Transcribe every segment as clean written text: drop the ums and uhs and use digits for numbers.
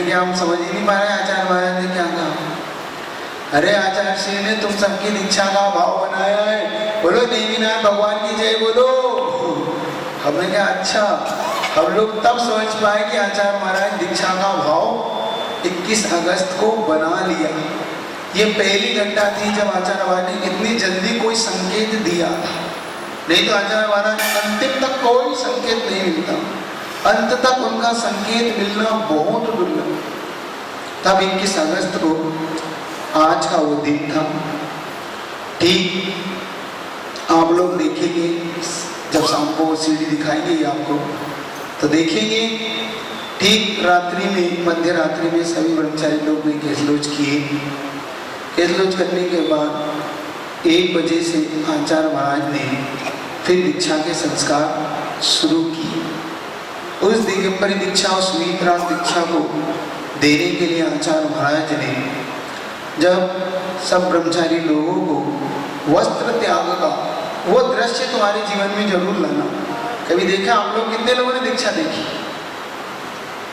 कि हम समझ ही नहीं पा रहे आचार्य महाराज ने क्या कहा। अरे आचार्य श्री ने तुम सबकी दीक्षा का भाव बनाया है, बोलो देवीनाथ भगवान की जय बोलो। हमने कहा अच्छा। हम लोग तब समझ पाए कि आचार्य महाराज दीक्षा का भाव 21 अगस्त को बना लिया। ये पहली घटना थी जब आचार्य महाराज ने इतनी जल्दी कोई संकेत दिया, नहीं तो आचार्य महाराज अंतिम तक कोई संकेत नहीं मिलता, अंत तक उनका संकेत मिलना बहुत दुर्लभ। तब 21 अगस्त को आज का वो दिन था। ठीक आप लोग देखेंगे जब शाम को सीढ़ी दिखाएंगे आपको तो देखेंगे ठीक रात्रि में, मध्य रात्रि में सभी ब्रह्मचारी लोग ने केसलोच किए। केसलोच करने के बाद 1 बजे से आचार्य महाराज ने फिर दीक्षा के संस्कार शुरू किए। उस दिगंबरी दीक्षा, उस मीतराग दीक्षा को देने के लिए आचार्य महाराज ने जब सब ब्रह्मचारी लोगों को वस्त्र त्याग का वो दृश्य तुम्हारे जीवन में जरूर लाना। कभी देखा आप लोग कितने लोगों ने दीक्षा देखी?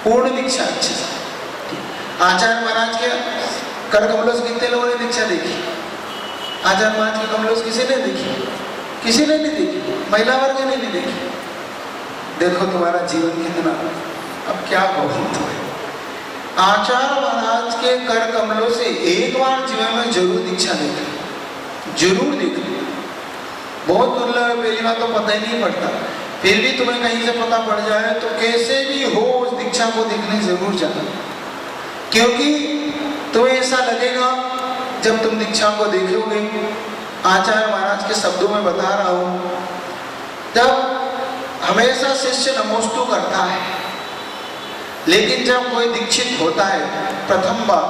पूर्ण दीक्षा अच्छे से। आचार्य महाराज के कर कमलों से कितने लोगों ने दीक्षा देखी? आचार्य महाराज के कमलों से किसी ने देखी? किसी ने नहीं देखी, महिला वर्ग ने नहीं देखी। देखो तुम्हारा जीवन कितना, अब क्या कहूँ तुम्हें। आचार्य महाराज के कर कमलों से एक बार जीवन में जरूर दीक्षा देखी, जरूर देखी। बहुत दुर्लभ है, पहली बात तो पता ही नहीं पड़ता, फिर भी तुम्हें कहीं से पता पड़ जाए तो कैसे भी हो उस दीक्षा को देखने जरूर जाना। क्योंकि तुम्हें ऐसा लगेगा जब तुम दीक्षा को देखोगे, आचार्य महाराज के शब्दों में बता रहा हूं, जब हमेशा शिष्य नमोस्तु करता है, लेकिन जब कोई दीक्षित होता है प्रथम बार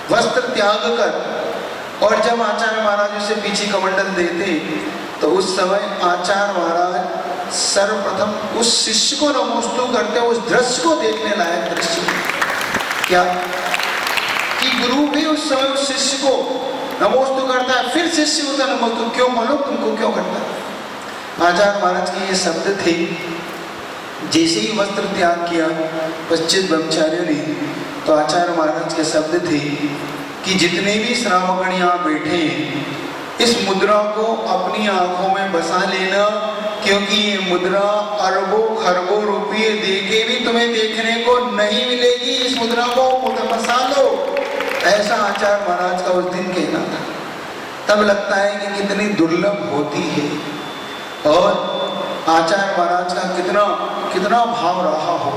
वस्त्र त्याग कर और जब आचार्य महाराज उसे पीछे कमंडल देते तो उस समय आचार्य महाराज सर्वप्रथम उस शिष्य को नमोस्तु करते, उस दृश्य को देखने लायक दृश्य क्या कि गुरु भी उस समय उस शिष्य को नमोस्तु करता है, फिर शिष्य होता नमोस्तु क्यों, मालूम तुमको क्यों करता है? आचार्य महाराज के ये शब्द थे। जैसे ही वस्त्र त्याग किया पश्चित ब्रह्मचारियों ने, तो आचार्य महाराज के शब्द थे कि जितने भी श्रावकगण यहाँ बैठे हैं, इस मुद्रा को अपनी आंखों में बसा लेना, क्योंकि ये मुद्रा अरबों खरबों रुपये देके भी तुम्हें देखने को नहीं मिलेगी। इस मुद्रा को बसा लो, ऐसा आचार्य महाराज का उस दिन कहना था। तब लगता है कि कितनी दुर्लभ होती है और आचार्य महाराज का कितना कितना भाव रहा हो।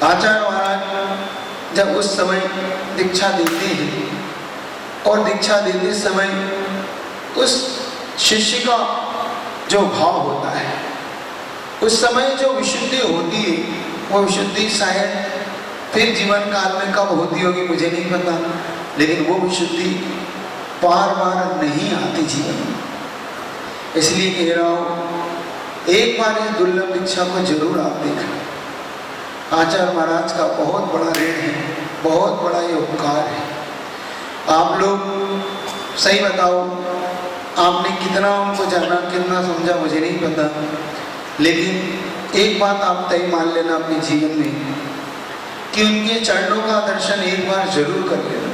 आचार्य महाराज जब उस समय दीक्षा देते हैं और दीक्षा देते समय उस शिष्य का जो भाव होता है, उस समय जो विशुद्धि होती है, वो विशुद्धि शायद फिर जीवन काल में कब होती होगी मुझे नहीं पता, लेकिन वो विशुद्धि बार बार नहीं आती जीवन में। इसलिए कह रहा हूँ एक बार इस दुर्लभ दीक्षा को जरूर आप देखना। आचार्य महाराज का बहुत बड़ा ऋण है, बहुत बड़ा ये उपकार है। आप लोग सही बताओ, आपने कितना उनको जाना, कितना समझा मुझे नहीं पता, लेकिन एक बात आप तय मान लेना अपने जीवन में कि उनके चरणों का दर्शन एक बार जरूर कर लेना।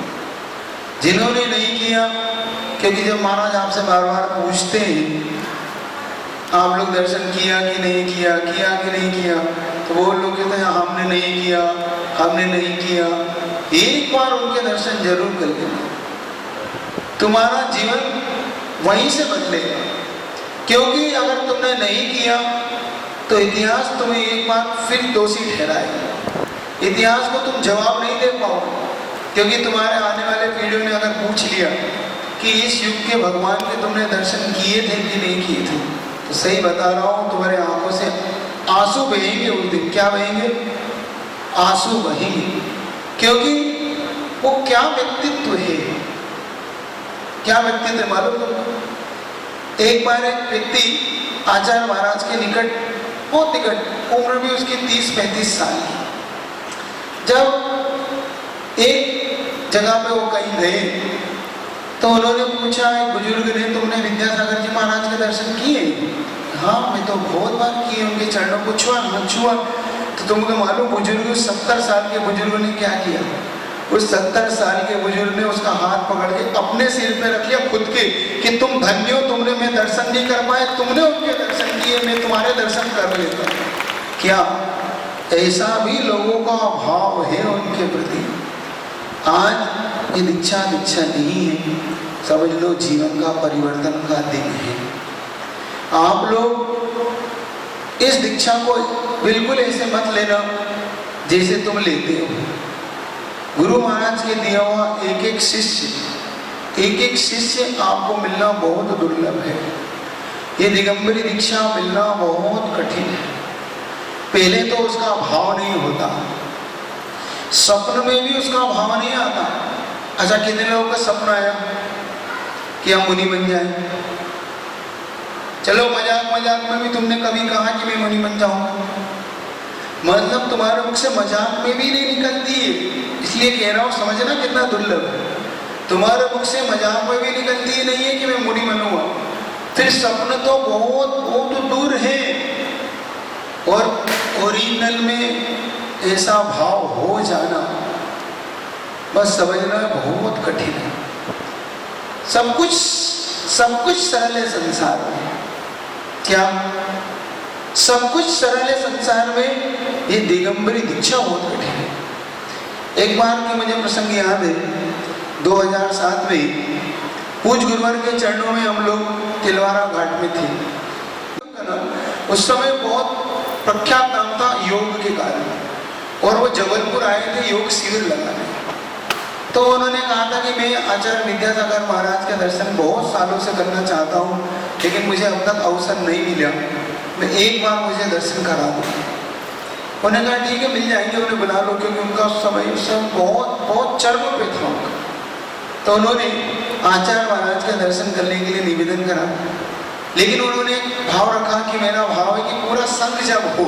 जिन्होंने नहीं किया, क्योंकि जब महाराज आपसे बार बार पूछते हैं आप लोग दर्शन किया कि नहीं किया, किया कि नहीं किया, तो वो लोग कहते हैं हमने नहीं किया, हमने नहीं किया। एक बार उनके दर्शन जरूर कर लेना, तुम्हारा जीवन वहीं से बदलेगा। क्योंकि अगर तुमने नहीं किया तो इतिहास तुम्हें एक बार फिर दोषी ठहराएगा। इतिहास को तुम जवाब नहीं दे पाओगे, क्योंकि तुम्हारे आने वाले पीढ़ियों ने अगर पूछ लिया कि इस युग के भगवान के तुमने दर्शन किए थे कि नहीं किए थे, तो सही बता रहा हूँ तुम्हारे आंखों से आंसू बहेंगे उस दिन। क्या बहेंगे? आंसू बहेंगे। क्योंकि वो क्या व्यक्तित्व है, क्या व्यक्तित्व है मालूम तुमको? एक बार एक व्यक्ति आचार्य महाराज के निकट, बहुत निकट, उम्र भी उसकी 30-35 साल की, जब एक जगह पे वो कहीं गए तो उन्होंने पूछा, एक बुजुर्ग ने, तुमने विद्यासागर जी महाराज के दर्शन किए? हाँ मैं तो बहुत बार किए, उनके चरणों को छुआ, तो तुमको मालूम बुजुर्ग 70 साल के बुजुर्ग ने क्या किया? उस 70 साल के बुजुर्ग ने उसका हाथ पकड़ के अपने सिर पे रख लिया खुद के, कि तुम धन्य हो, तुमने मैं दर्शन नहीं कर पाए, तुमने उनके दर्शन किए, मैं तुम्हारे दर्शन कर लेता हूं। क्या ऐसा भी लोगों का भाव है उनके प्रति? आज ये दीक्षा नहीं है, समझ लो जीवन का परिवर्तन का दिन है। आप लोग इस दीक्षा को बिल्कुल ऐसे मत लेना जैसे तुम लेते हो। गुरु महाराज के दिया हुआ एक एक शिष्य आपको मिलना बहुत दुर्लभ है। ये दिगंबरी दीक्षा मिलना बहुत कठिन है। पहले तो उसका भाव नहीं होता, स्वप्न में भी उसका भाव नहीं आता। अच्छा, कितने लोगों का सपना आया कि हम मुनि बन जाए? चलो मजाक में भी तुमने कभी कहा कि मैं मुनि बन जाऊंगा? मतलब तुम्हारे मुख से मजाक में भी नहीं निकलती है, इसलिए कह रहा हूं, समझना कितना दुर्लभ है। तुम्हारे मुख से मजाक में भी निकलती नहीं है कि मैं मुनि बनूंगा, फिर सपन तो बहुत दूर है। और ओरिजिनल में ऐसा भाव हो जाना बस समझना बहुत कठिन है। सब कुछ सरल है संसार में। क्या सब कुछ सरल है संसार में? ये दिगंबरी दीक्षा बहुत कठिन है। एक बार की मुझे प्रसंग याद है, 2007 में पूज्य गुरुवर के चरणों में हम लोग तिलवारा घाट में थे। उस समय बहुत प्रख्यात नाम था योग के कारण, और वो जबलपुर आए थे योग शिविर लगाने। तो उन्होंने कहा था कि मैं आचार्य विद्यासागर महाराज के दर्शन बहुत सालों से करना चाहता हूँ, लेकिन मुझे अब तक अवसर नहीं मिला, मैं एक बार मुझे दर्शन करा दूँ। उन्होंने कहा ठीक है, मिल जाएंगे, उन्हें बुला लो, क्योंकि उनका समय उस समय बहुत चर्म पे था उनका। तो उन्होंने आचार्य महाराज के दर्शन करने के लिए निवेदन करा, लेकिन उन्होंने भाव रखा कि मेरा भाव है कि पूरा संघ जब हो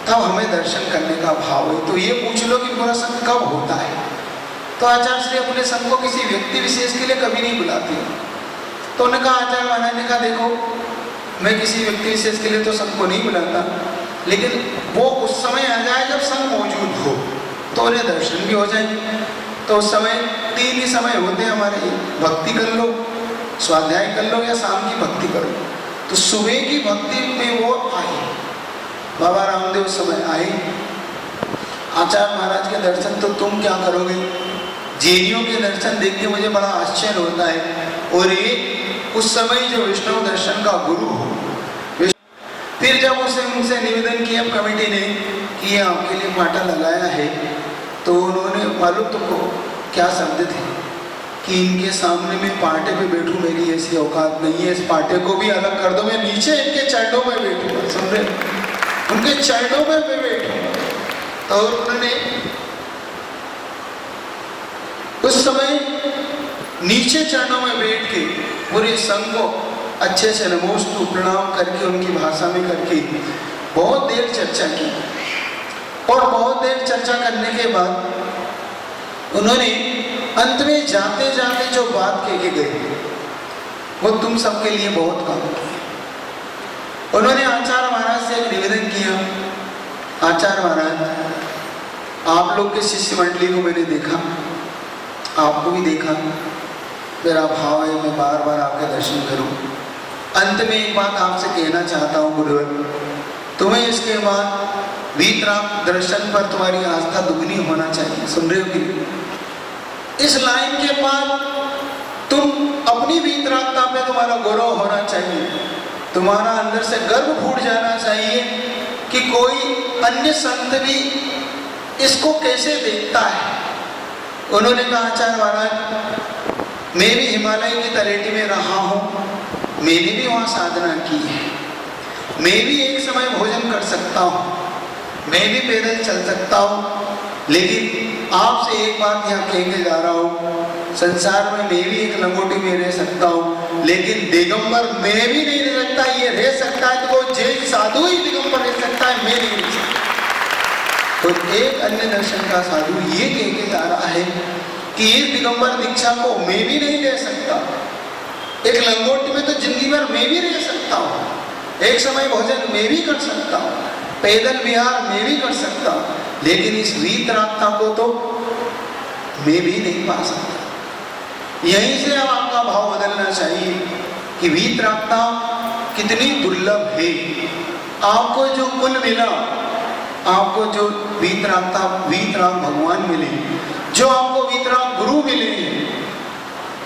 तब हमें दर्शन करने का भाव है। तो ये पूछ लो कि पूरा संघ कब होता है? तो आचार्य श्री अपने संघ को किसी व्यक्ति विशेष के लिए कभी नहीं बुलाते। तो उन्होंने कहा, आचार्य महाराज ने कहा, देखो मैं किसी व्यक्ति विशेष के लिए तो संघ को नहीं बुलाता, लेकिन वो उस समय आ जाए जब संघ मौजूद हो तो उन्हें दर्शन भी हो जाए। तो उस समय 3 ही समय होते हैं हमारे, भक्ति कर लो, स्वाध्याय कर लो, या शाम की भक्ति करो। तो सुबह की भक्ति में वो आए, बाबा रामदेव समय आए। आचार्य महाराज के दर्शन तो तुम क्या करोगे, जेनियों के दर्शन देख के मुझे बड़ा आश्चर्य होता है। और ये उस समय जो विष्णु दर्शन का गुरु हो, फिर जब उनसे निवेदन किया कमेटी ने कि ये आपके लिए पाटा लगाया है, तो उन्होंने, मालूम तुमको क्या शब्द थे कि इनके सामने मैं पाटे पे बैठूं, मेरी ऐसी औकात नहीं है, इस पाटे को भी अलग कर दो, मैं नीचे इनके चरणों में बैठूंगा। सुन रहे, उनके चरणों में मैं बैठूंगा। तो उन्होंने उस समय नीचे चरणों में बैठ के पूरे संघ को अच्छे से नमोस्तु प्रणाम करके, उनकी भाषा में करके बहुत देर चर्चा की। और बहुत देर चर्चा करने के बाद उन्होंने अंत में जाते जाते जो बात कह के गए वो तुम सबके लिए बहुत काम की। उन्होंने आचार्य महाराज से एक निवेदन किया, आचार्य महाराज, आप लोग के शिष्य मंडली को मैंने देखा, आपको भी देखा, मेरा भाव है मैं बार बार आपके दर्शन करूं। अंत में एक बात आपसे कहना चाहता हूं गुरुवर, तुम्हें इसके बाद वीतराग दर्शन पर तुम्हारी आस्था दुगनी होना चाहिए। सुन रहे हो कि इस लाइन के बाद तुम अपनी वीतरागता पे तुम्हारा गौरव होना चाहिए, तुम्हारा अंदर से गर्व फूट जाना चाहिए कि कोई अन्य संत भी इसको कैसे देखता है। उन्होंने कहा, आचार्य महाराज, मैं भी हिमालय की तलेटी में रहा हूँ, मैंने भी वहाँ साधना की है, मैं भी एक समय भोजन कर सकता हूँ, मैं भी पैदल चल सकता हूँ, लेकिन आपसे एक बात यहाँ कह के जा रहा हूँ, संसार में मैं भी एक लंगोटी में रह सकता हूँ, लेकिन दिगंबर मैं भी नहीं रह सकता। ये रह सकता है तो वो जैन साधु ही दिगंबर रह सकता है, मैं नहीं रह सकता। तो एक अन्य दर्शन का साधु ये कह के जा रहा है कि इस दिगंबर दीक्षा को मैं भी नहीं ले सकता, एक लंगोटी में तो जिंदगी भर मैं भी रह सकता हूँ, एक समय भोजन मैं भी कर सकता हूँ, पैदल विहार मैं भी कर सकता, लेकिन इस वीतरागता को तो मैं भी नहीं पा सकता। यहीं से अब आपका भाव बदलना चाहिए कि वीतरागता कितनी दुर्लभ है। आपको जो कुल मिला, आपको जो वीतराग भगवान मिले, जो आपको वीतराग गुरु मिले,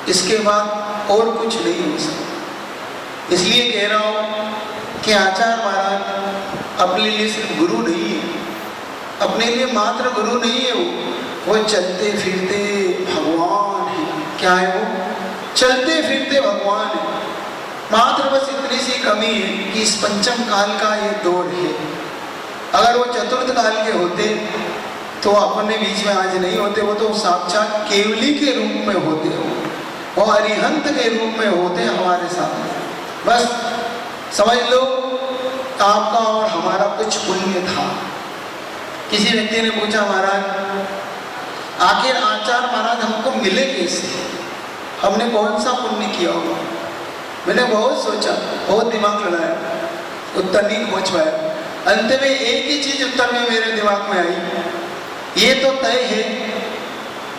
इसके बाद और कुछ नहीं हो सकता। इसलिए कह रहा हूं कि आचार्य महाराज अपने लिए सिर्फ गुरु नहीं है, अपने लिए मात्र गुरु नहीं है, वो चलते फिरते भगवान है। क्या है वो? चलते फिरते भगवान है। मात्र बस इतनी सी कमी है कि इस पंचम काल का ये दौर है। अगर वो चतुर्थ काल के होते तो अपने बीच में आज नहीं होते, वो तो साक्षात केवली के रूप में होते हो, वो अरिहंत के रूप में होते हमारे साथ। बस समझ लो आपका और हमारा कुछ पुण्य था। किसी व्यक्ति ने पूछा, महाराज आखिर आचार्य महाराज हमको मिले कैसे, हमने कौन सा पुण्य किया होगा? मैंने बहुत सोचा, बहुत दिमाग लड़ाया, उत्तर नहीं पहुंच पाया। अंत में एक ही चीज उत्तर में मेरे दिमाग में आई, ये तो तय है,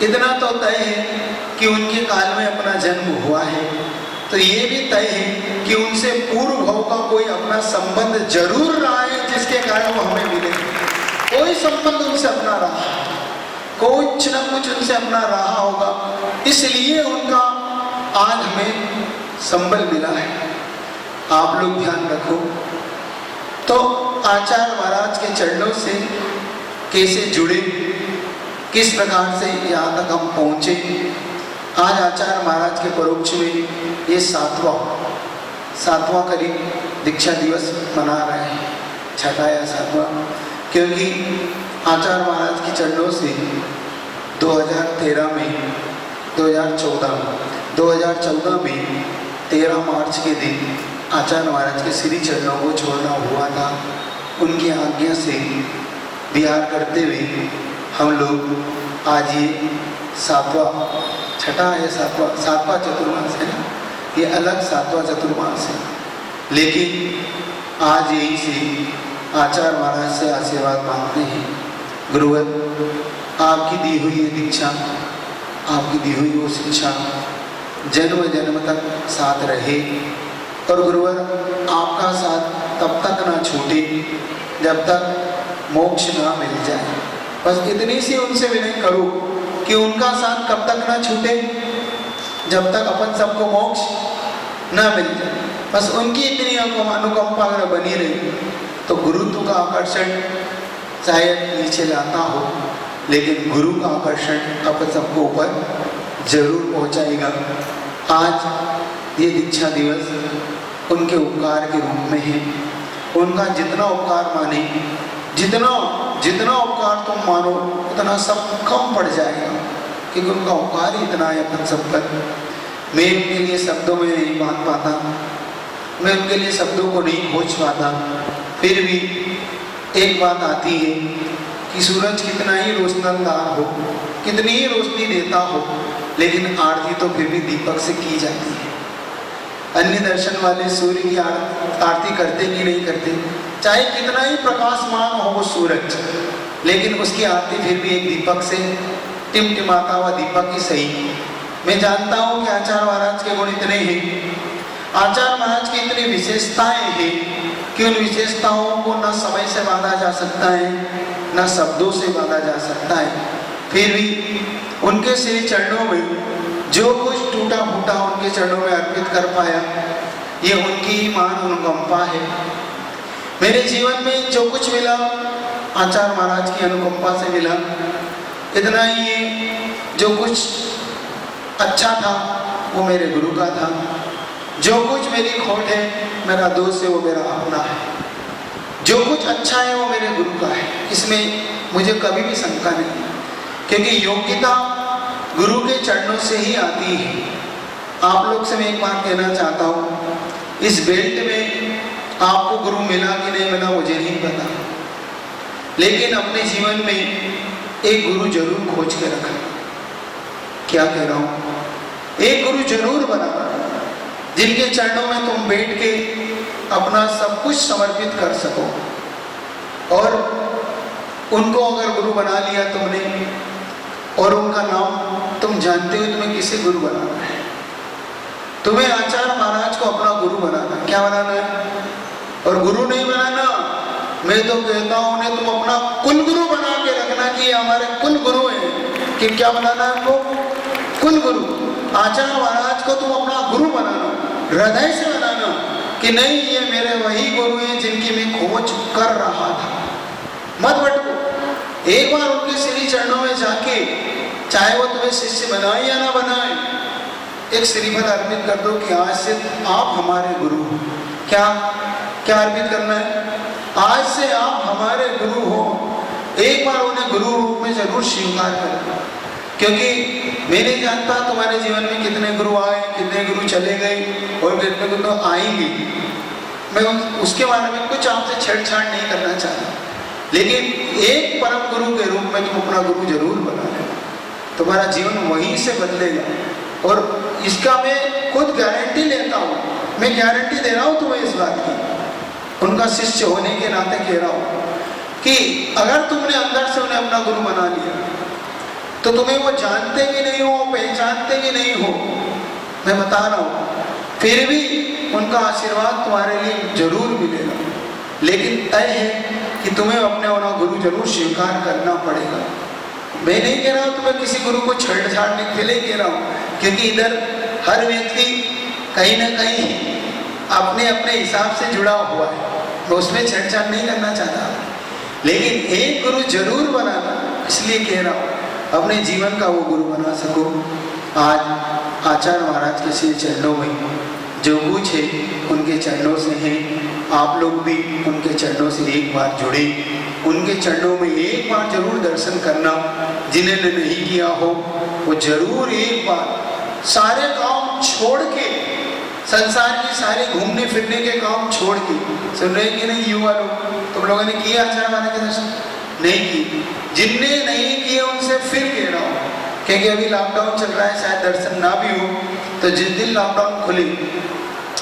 इतना तो तय है कि उनके काल में अपना जन्म हुआ है, तो ये भी तय है कि उनसे पूर्व भाव का कोई अपना संबंध जरूर रहा है, जिसके कारण वो हमें मिले। कोई संबंध उनसे अपना रहा, कुछ न कुछ उनसे अपना रहा होगा, इसलिए उनका आज हमें संबल मिला है। आप लोग ध्यान रखो। तो आचार्य महाराज के चरणों से कैसे जुड़े, किस प्रकार से यहाँ तक हम पहुँचे। आज आचार्य महाराज के परोक्ष में ये सातवां करीब दीक्षा दिवस मना रहे हैं, छठा या सातवां, क्योंकि आचार्य महाराज के चरणों से 2014 में 13 मार्च के दिन आचार्य महाराज के श्री चरणों को छोड़ना हुआ था। उनकी आज्ञा से विहार करते हुए हम लोग आज ये सातवां चतुर्मास है ना, ये अलग सातवां चतुर्मास है, लेकिन आज यही से आचार्य महाराज से आशीर्वाद मांगते हैं। गुरुवर, आपकी दी हुई ये दीक्षा, आपकी दी हुई वो शिक्षा जन्म जन्म तक साथ रहे, और गुरुवर आपका साथ तब तक ना छूटे जब तक मोक्ष ना मिल जाए। बस इतनी सी उनसे विनय करो कि उनका साथ कब तक ना छूटे, जब तक अपन सबको मोक्ष ना मिल जाए। बस उनकी इतनी अनुकंपा अगर बनी रही तो गुरुत्व का आकर्षण शायद नीचे लाता हो, लेकिन गुरु का आकर्षण अपन सबको ऊपर जरूर पहुंचाएगा। आज ये दीक्षा दिवस उनके उपकार के रूप में है। उनका जितना उपकार माने, जितना उपकार तुम मानो उतना सब कम पड़ जाएगा, क्योंकि उनका उपकार ही इतना है अपन सब पर। मैं उनके लिए शब्दों में नहीं बांध पाता, मैं उनके लिए शब्दों को नहीं खोज पाता। फिर भी एक बात आती है कि सूरज कितना ही रोशनदार हो, कितनी ही रोशनी देता हो, लेकिन आरती तो फिर भी दीपक से की जाती है। अन्य दर्शन वाले सूर्य की आरती करते कि नहीं करते, चाहे कितना ही प्रकाशमान हो वो सूरज, लेकिन उसकी आरती फिर भी एक दीपक से टिमटिमाता हुआ दीपक ही सही। मैं जानता हूँ कि आचार्य महाराज के गुण इतने हैं, आचार्य महाराज की इतनी विशेषताएं हैं कि उन विशेषताओं को न समय से बांधा जा सकता है, न शब्दों से बांधा जा सकता है। फिर भी उनके श्री चरणों में जो कुछ टूटा फूटा उनके चरणों में अर्पित कर पाया, ये उनकी ही महान अनुकंपा है। मेरे जीवन में जो कुछ मिला आचार्य महाराज की अनुकंपा से मिला। इतना ही जो कुछ अच्छा था वो मेरे गुरु का था, जो कुछ मेरी खोट है, मेरा दोष है, वो मेरा अपना है। जो कुछ अच्छा है वो मेरे गुरु का है, इसमें मुझे कभी भी शंका नहीं, क्योंकि योग्यता गुरु के चरणों से ही आती है। आप लोग से मैं एक बात कहना चाहता हूँ, इस बेल्ट में आपको गुरु मिला कि नहीं मिला मुझे नहीं पता, लेकिन अपने जीवन में एक गुरु जरूर खोज के रखा। क्या कह रहा हूँ? एक गुरु जरूर बना जिनके चरणों में तुम बैठ के अपना सब कुछ समर्पित कर सको। और उनको अगर गुरु बना लिया तुमने और उनका नाम तुम जानते हो, तुम्हें किसे गुरु बनाना है? तुम्हें आचार्य महाराज को अपना गुरु बनाना है। क्या बनाना है? और गुरु नहीं बनाना, मैं तो कहता हूं उन्हें तुम अपना कुल गुरु बना के रखना कि ये हमारे कुल गुरु हैं। कि क्या बनाना है उनको? कुल गुरु। आचार्य महाराज को तुम अपना गुरु बनाना, हृदय से बनाना कि नहीं, ये मेरे वही गुरु हैं जिनकी मैं खोज कर रहा था। मत भटको, एक बार उनके श्री चरणों में जाके, चाहे वो तुम्हें शिष्य बनाए या ना बनाए, एक श्रीफल अर्पित कर दो कि आज से आप हमारे गुरु हो। क्या क्या अर्पित करना है? आज से आप हमारे गुरु हो। एक बार उन्हें गुरु रूप में जरूर स्वीकार करना, क्योंकि मैं नहीं जानता तुम्हारे जीवन में कितने गुरु आए, कितने गुरु चले गए और कितने गुरु आएंगे। मैं उसके बारे में कुछ आपसे छेड़छाड़ नहीं करना चाहता, लेकिन एक परम गुरु के रूप में तुम अपना गुरु जरूर बना लेना। तुम्हारा जीवन वहीं से बदलेगा। और इसका मैं खुद गारंटी लेता हूँ, मैं गारंटी दे रहा हूँ तुम्हें इस बात की, उनका शिष्य होने के नाते कह रहा हूँ कि अगर तुमने अंदर से उन्हें अपना गुरु बना लिया तो तुम्हें वो जानते भी नहीं हो, पहचानते भी नहीं हो, मैं बता रहा हूँ, फिर भी उनका आशीर्वाद तुम्हारे लिए जरूर मिलेगा। लेकिन तय है कि तुम्हें अपने अपना गुरु जरूर स्वीकार करना पड़ेगा। मैं नहीं कह रहा हूँ तुम्हें किसी गुरु को छेड़छाड़ने के लिए कह रहा हूँ, क्योंकि इधर हर व्यक्ति कहीं ना कहीं अपने अपने हिसाब से जुड़ा हुआ है, मैं उसमें छेड़छाड़ नहीं करना चाहता। लेकिन एक गुरु जरूर बनाना, इसलिए कह रहा हूँ अपने जीवन का वो गुरु बना सको। आज आचार्य महाराज के श्री चरणों में जो कुछ है उनके चरणों से है, आप लोग भी उनके चरणों से एक बार जुड़े, उनके चरणों में एक बार जरूर दर्शन करना। जिन्हें नहीं किया हो वो जरूर एक बार सारे काम छोड़ के, संसार के सारे घूमने फिरने के काम छोड़ के, सुन रहे कि नहीं युवा लोग, तुम लोगों ने किया आचार्य महाराज के दर्शन? नहीं की। जिनने नहीं किए उनसे फिर कह रहा हूँ, क्योंकि अभी लॉकडाउन चल रहा है, शायद दर्शन ना भी हो, तो जिस दिन लॉकडाउन खुले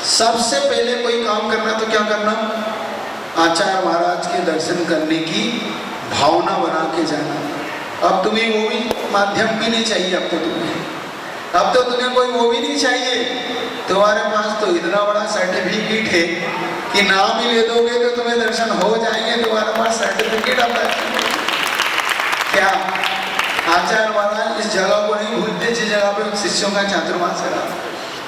सबसे पहले कोई काम करना तो क्या करना? आचार्य महाराज के दर्शन करने की भावना बना के जाना। अब तुम्हें वो भी माध्यम भी नहीं चाहिए, अब तो तुम्हें कोई वो भी नहीं चाहिए। तुम्हारे पास तो इतना बड़ा सर्टिफिकेट है कि नाम ही ले दोगे तो तुम्हें दर्शन हो जाएंगे। तुम्हारे पास सर्टिफिकेट आता है क्या? आचार्य महाराज इस जगह को नहीं भूलते जिस जगह पे शिष्यों का चातुर्मास करा।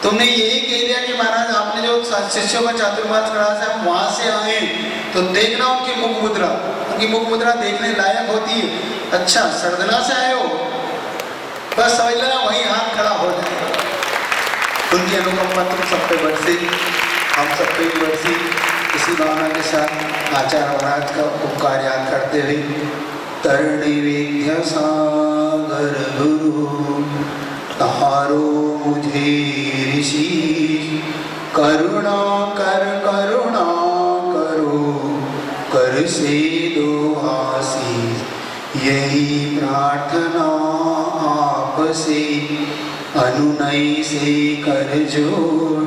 तुमने यही कह दिया कि महाराज आपने जो शिष्यों का चातुर्मास करा से हम वहां से आए, तो देखना उनकी मुख मुद्रा, उनकी मुख मुद्रा देखने लायक होती है। अच्छा सरदना से आए हो, बस समझ लेना वही हाथ खड़ा हो जाएगा। उनकी अनुकंपा तुम सब पे बरसे, हम सब पे भी बरसी। इसी भावना के साथ आचार्य महाराज का उपकार याद करते हुए, तरणिवेद्य सागर गुरु तारो मुझे ऋषि, करुणा करो कर से दो आशीष, यही प्रार्थना आपसे अनुनय से कर जोड़,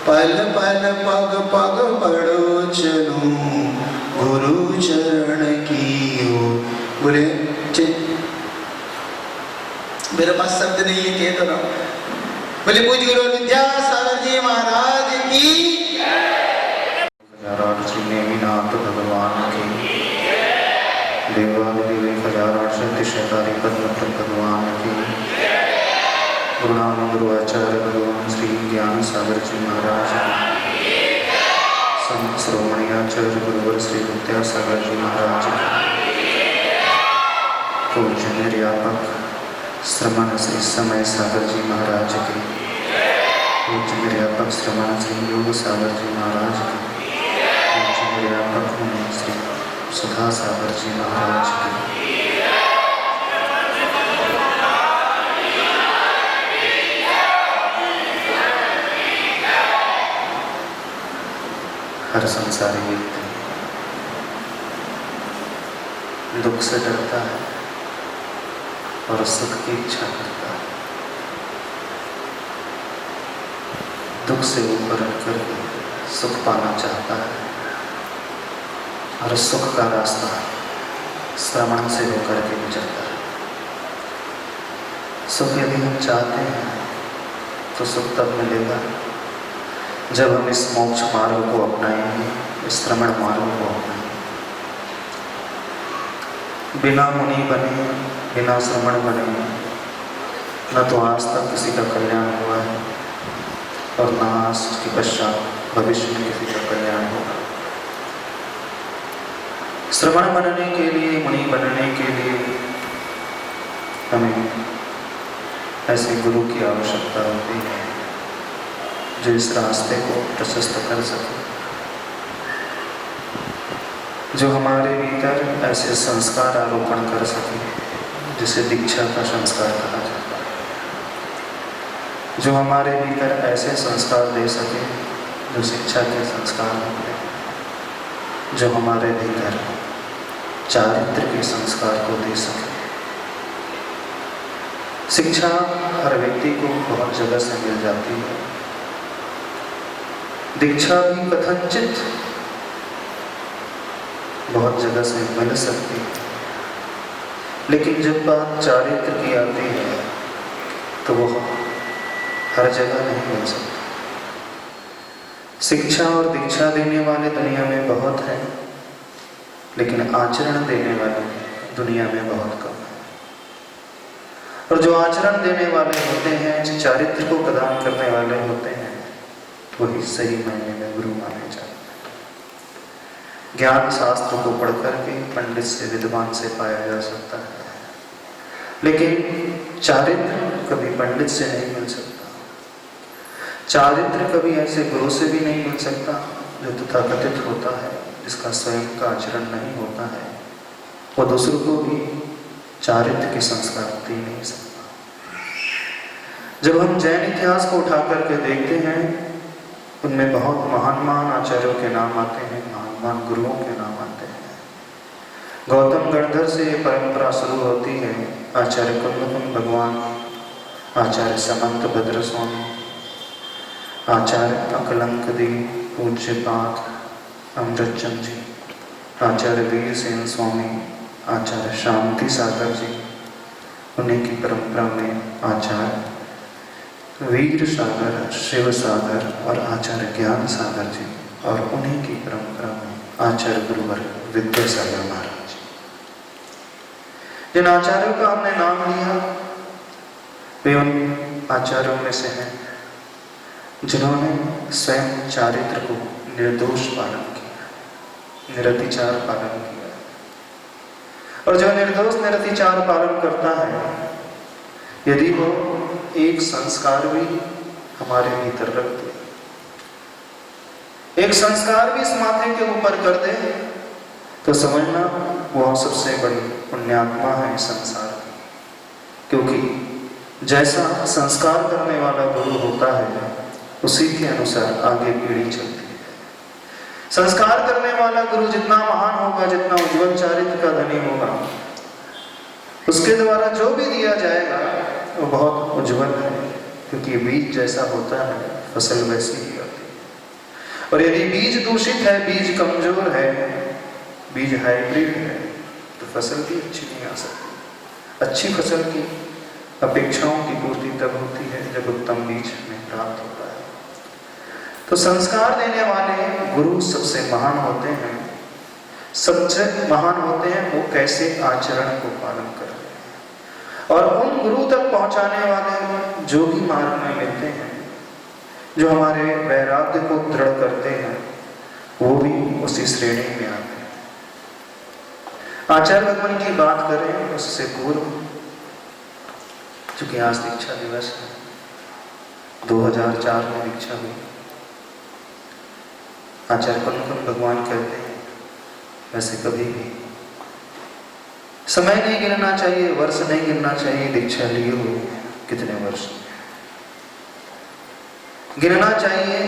पल पल पग पग पड़ो चलो गुरु चरण की ओर। बोले मेरे पास शब्द नहीं है, कह तो रहा। बोले पूज गुरु विद्यासागर जी महाराज की, श्री नेमिनाथ भगवान की, देवादिदेव हजाराठ सत्यशतारी पद्मपद भगवान की, गुरुनाम गुरु आचार्य भगवान श्री ज्ञान सागर जी महाराज की, संत श्रोमणी आचार्य गुरुवर श्री विद्यासागर जी महाराज की, पूज्य निर्यापक श्रमण श्री समय सागर जी महाराज की, पूज्य निर्यापक श्रमण श्री योग सागर जी महाराज की, पूज्य निर्यापक श्री सुधा सागर जी महाराज की, हर संसारी व्यक्ति दुख से डरता है और सुख की इच्छा करता है। दुख से ऊपर रखकर सुख पाना चाहता है, और सुख का रास्ता श्रवण से होकर के गुजरता है। सुख यदि हम चाहते हैं तो सुख तब मिलेगा जब हम इस मोक्ष मार्ग को अपनाएंगे, इस श्रवण मार्ग को अपनाएंगे। बिना मुनि बने, बिना श्रवण बने न तो आज तक किसी का कल्याण हुआ है और न आज के पश्चात भविष्य में किसी का कल्याण होगा। श्रवण बनने के लिए, मुनि बनने के लिए हमें ऐसे गुरु की आवश्यकता होती है जो इस रास्ते को प्रशस्त कर सके, जो हमारे भीतर ऐसे संस्कार आरोपण कर सके जिसे दीक्षा का संस्कार कहा जाता है, जो हमारे भीतर ऐसे संस्कार दे सके जो शिक्षा के संस्कार होते हैं, जो हमारे भीतर चारित्र के संस्कार को दे सके। शिक्षा हर व्यक्ति को बहुत जगह से मिल जाती है, दीक्षा भी कथनचित बहुत जगह से मिल सकती है, लेकिन जब बात चारित्र की आती है तो वो हर जगह नहीं मिल सकती। शिक्षा और दीक्षा देने वाले दुनिया में बहुत हैं, लेकिन आचरण देने वाले दुनिया में बहुत कम है। और जो आचरण देने वाले होते हैं, चारित्र को प्रदान करने वाले होते हैं, वही सही मायने में गुरु माने जाते हैं। ज्ञान शास्त्र को पढ़ करके पंडित से, विद्वान से पाया जा सकता है, लेकिन चारित्र कभी पंडित से नहीं मिल सकता। चारित्र कभी ऐसे गुरु से भी नहीं मिल सकता जो तथाकथित होता है, जिसका स्वयं का आचरण नहीं होता है, वो दूसरों को भी चारित्र के संस्कार दे नहीं सकता। जब हम जैन इतिहास को उठा करके देखते हैं, उनमें बहुत महान महान आचार्यों के नाम आते हैं, महान महान गुरुओं के नाम आते हैं। गौतम गणधर से ये परंपरा शुरू होती है, आचार्य कुंदकुंद भगवान, आचार्य समंत भद्र स्वामी, आचार्य अकलंक देव, पूज्यपाद अमृतचंद जी, आचार्य वीर सेन स्वामी, आचार्य शांति सागर जी, उन्हीं की परंपरा में आचार्य वीर सागर, शिव सागर और आचार्य ज्ञान सागर जी, और उन्हीं की परंपरा में आचार्य गुरुवर विद्यासागर महाराज जी। जिन आचार्यों का हमने नाम लिया वे उन आचार्यों में से हैं जिन्होंने स्वयं चारित्र को निर्दोष पालन किया, निरतिचार पालन किया। और जो निर्दोष निरतिचार पालन करता है, यदि वो एक संस्कार भी हमारे भीतर रख दे, एक संस्कार भी इस माथे के ऊपर कर दे, तो समझना वो सबसे बड़ी पुण्यात्मा है इस संसार की। क्योंकि जैसा संस्कार करने वाला गुरु होता है, उसी के अनुसार आगे पीढ़ी चलती है। संस्कार करने वाला गुरु जितना महान होगा, जितना उज्ज्वल चारित्र का धनी होगा, उसके द्वारा जो भी दिया जाएगा वो बहुत उज्ज्वल है, क्योंकि बीज जैसा होता है फसल वैसी ही होती है। और यदि बीज दूषित है, बीज कमजोर है, बीज हाइब्रिड है, तो फसल भी अच्छी नहीं आ सकती। अच्छी फसल की अपेक्षाओं की पूर्ति तब होती है जब उत्तम बीज हमें प्राप्त होता है। तो संस्कार देने वाले गुरु सबसे महान होते हैं। सबसे महान होते हैं वो कैसे आचरण को पालन कर रहे हैं। और उन गुरु तक पहुंचाने वाले जो भी मार्ग में मिलते हैं, जो हमारे वैराग्य को दृढ़ करते हैं, वो भी उसी श्रेणी में आते हैं। आचार्य भगवान की बात करें उससे पूर्व, चूंकि आज दीक्षा दिवस है, 2004 में दीक्षा हुई। आचार्य कुंदकुंद भगवान कहते हैं, वैसे कभी भी समय नहीं गिनना चाहिए, वर्ष नहीं गिनना चाहिए, दीक्षा लिए हुए कितने वर्ष गिनना चाहिए,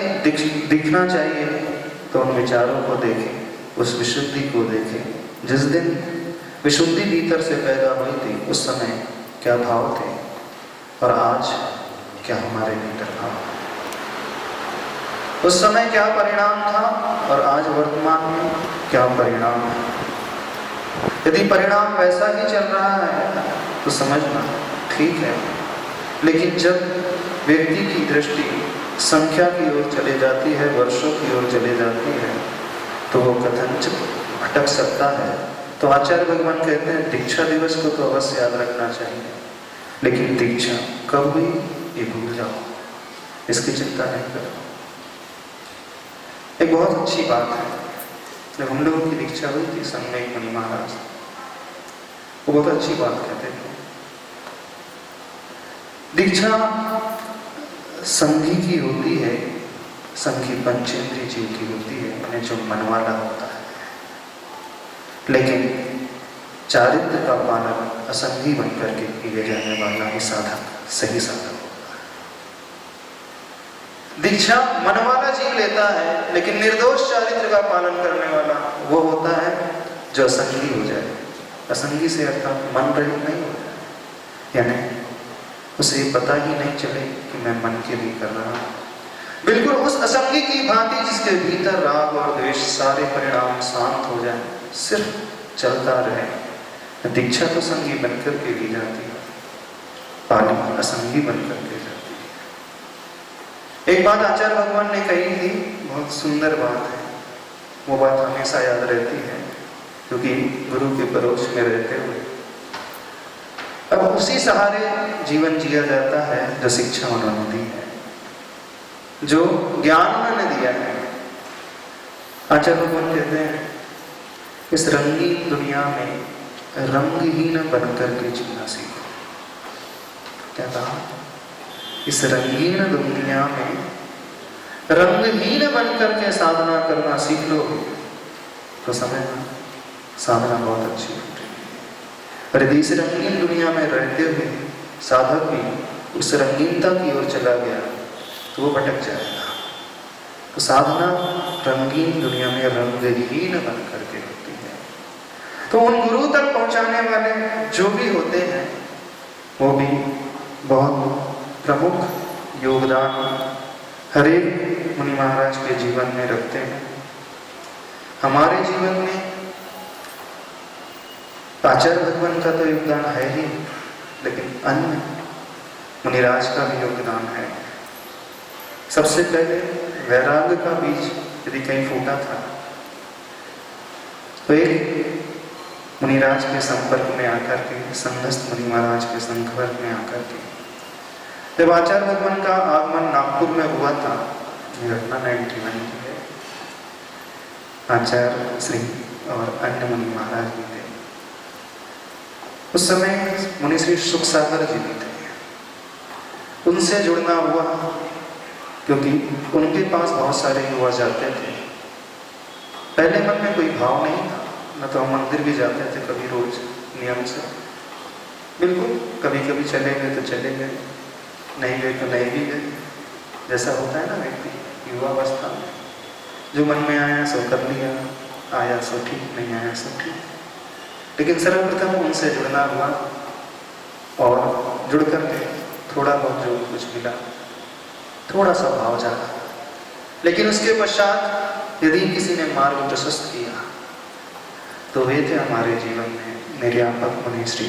दिखना चाहिए। तो उन विचारों को देखें, उस विशुद्धि को देखें। जिस दिन विशुद्धि भीतर से पैदा हुई थी, उस समय क्या भाव थे और आज क्या हमारे भीतर भाव, उस समय क्या परिणाम था और आज वर्तमान में क्या परिणाम है। यदि परिणाम वैसा ही चल रहा है तो समझना ठीक है, लेकिन जब व्यक्ति की दृष्टि संख्या की ओर चले जाती है, वर्षों की ओर चले जाती है, तो वो कथनचित भटक सकता है। तो आचार्य भगवान कहते हैं दीक्षा दिवस को तो अवश्य याद रखना चाहिए, लेकिन दीक्षा कब हुई ये भूल जाओ, इसकी चिंता नहीं करो। एक बहुत अच्छी बात है, जब हम लोगों की दीक्षा हुई थी संघ में एक मुनि महाराज, वो बहुत अच्छी बात कहते थे। दीक्षा संघी की होती है, संघी पंचेंद्रिय जीव की होती है, यानी जो मन वाला होता है, लेकिन चारित्र का पालन असंगी बनकर के किए जाने वाला ही साधक सही साधक होता है। दीक्षा मन वाला जीव लेता है, लेकिन निर्दोष चारित्र का पालन करने वाला वो होता है जो असंगी हो जाए। असंगी से अर्थात मन रहित नहीं हो जाए, यानी उसे पता ही नहीं चले कि मैं मन के लिए कर रहा हूं। बिल्कुल उस असंगी की भांति जिसके भीतर राग और द्वेष सारे परिणाम शांत हो जाए, सिर्फ चलता रहे। दीक्षा तो संगी बनकर के ली जाती है, पानी असंगी बनकर के जाती है। एक बात आचार्य भगवान ने कही थी, बहुत सुंदर बात है, वो बात हमेशा याद रहती है, क्योंकि गुरु के परोक्ष में रहते हुए अब उसी सहारे जीवन जिया जाता है जो शिक्षा उन्होंने दी है, जो ज्ञान उन्होंने दिया है। आचार्य भगवान कहते हैं इस रंगीन दुनिया में रंगहीन बनकर के जीना सीखो। क्या कहा? इस रंगीन दुनिया में रंगहीन बनकर के साधना करना सीख लो तो समझना साधना बहुत अच्छी होती है। और यदि इस रंगीन दुनिया में रहते हुए साधक भी उस रंगीनता की ओर चला गया तो वो भटक जाएगा। तो साधना रंगीन दुनिया में रंगहीन बन करके होती है। तो उन गुरु तक पहुंचाने वाले जो भी होते हैं वो भी बहुत प्रमुख योगदान हर एक मुनि महाराज के जीवन में रखते हैं। हमारे जीवन में आचार्य भगवान का तो योगदान है ही, लेकिन अन्य मुनिराज का भी योगदान है। सबसे पहले वैराग्य का बीज यदि कहीं फूटा था तो एक मुनिराज के संपर्क में आकर के, संघस्थ मुनि महाराज के संपर्क में आकर के, जब आचार्य भगवान का आगमन नागपुर में हुआ था, घटना 91 की है, आचार्य श्री और अन्य मुनि महाराज भी थे। उस समय मुनि श्री सुख सागर जी भी थे। उनसे जुड़ना हुआ क्योंकि उनके पास बहुत सारे युवा जाते थे। पहले मन में कोई भाव नहीं था, न तो हम मंदिर भी जाते थे कभी रोज नियम से, बिल्कुल कभी कभी चले गए तो चले गए, नहीं गए तो नहीं भी गए, जैसा होता है ना व्यक्ति युवावस्था में, जो मन में आया सो कर लिया, आया सो ठीक, नहीं आया सो ठीक। लेकिन सर्वप्रथम उनसे जुड़ना हुआ और जुड़ करके थोड़ा बहुत जो कुछ मिला, थोड़ा सा भाव जागा। लेकिन उसके पश्चात यदि किसी ने मार्ग प्रशस्त किया तो वे थे हमारे जीवन में निर्यापक मुनि श्री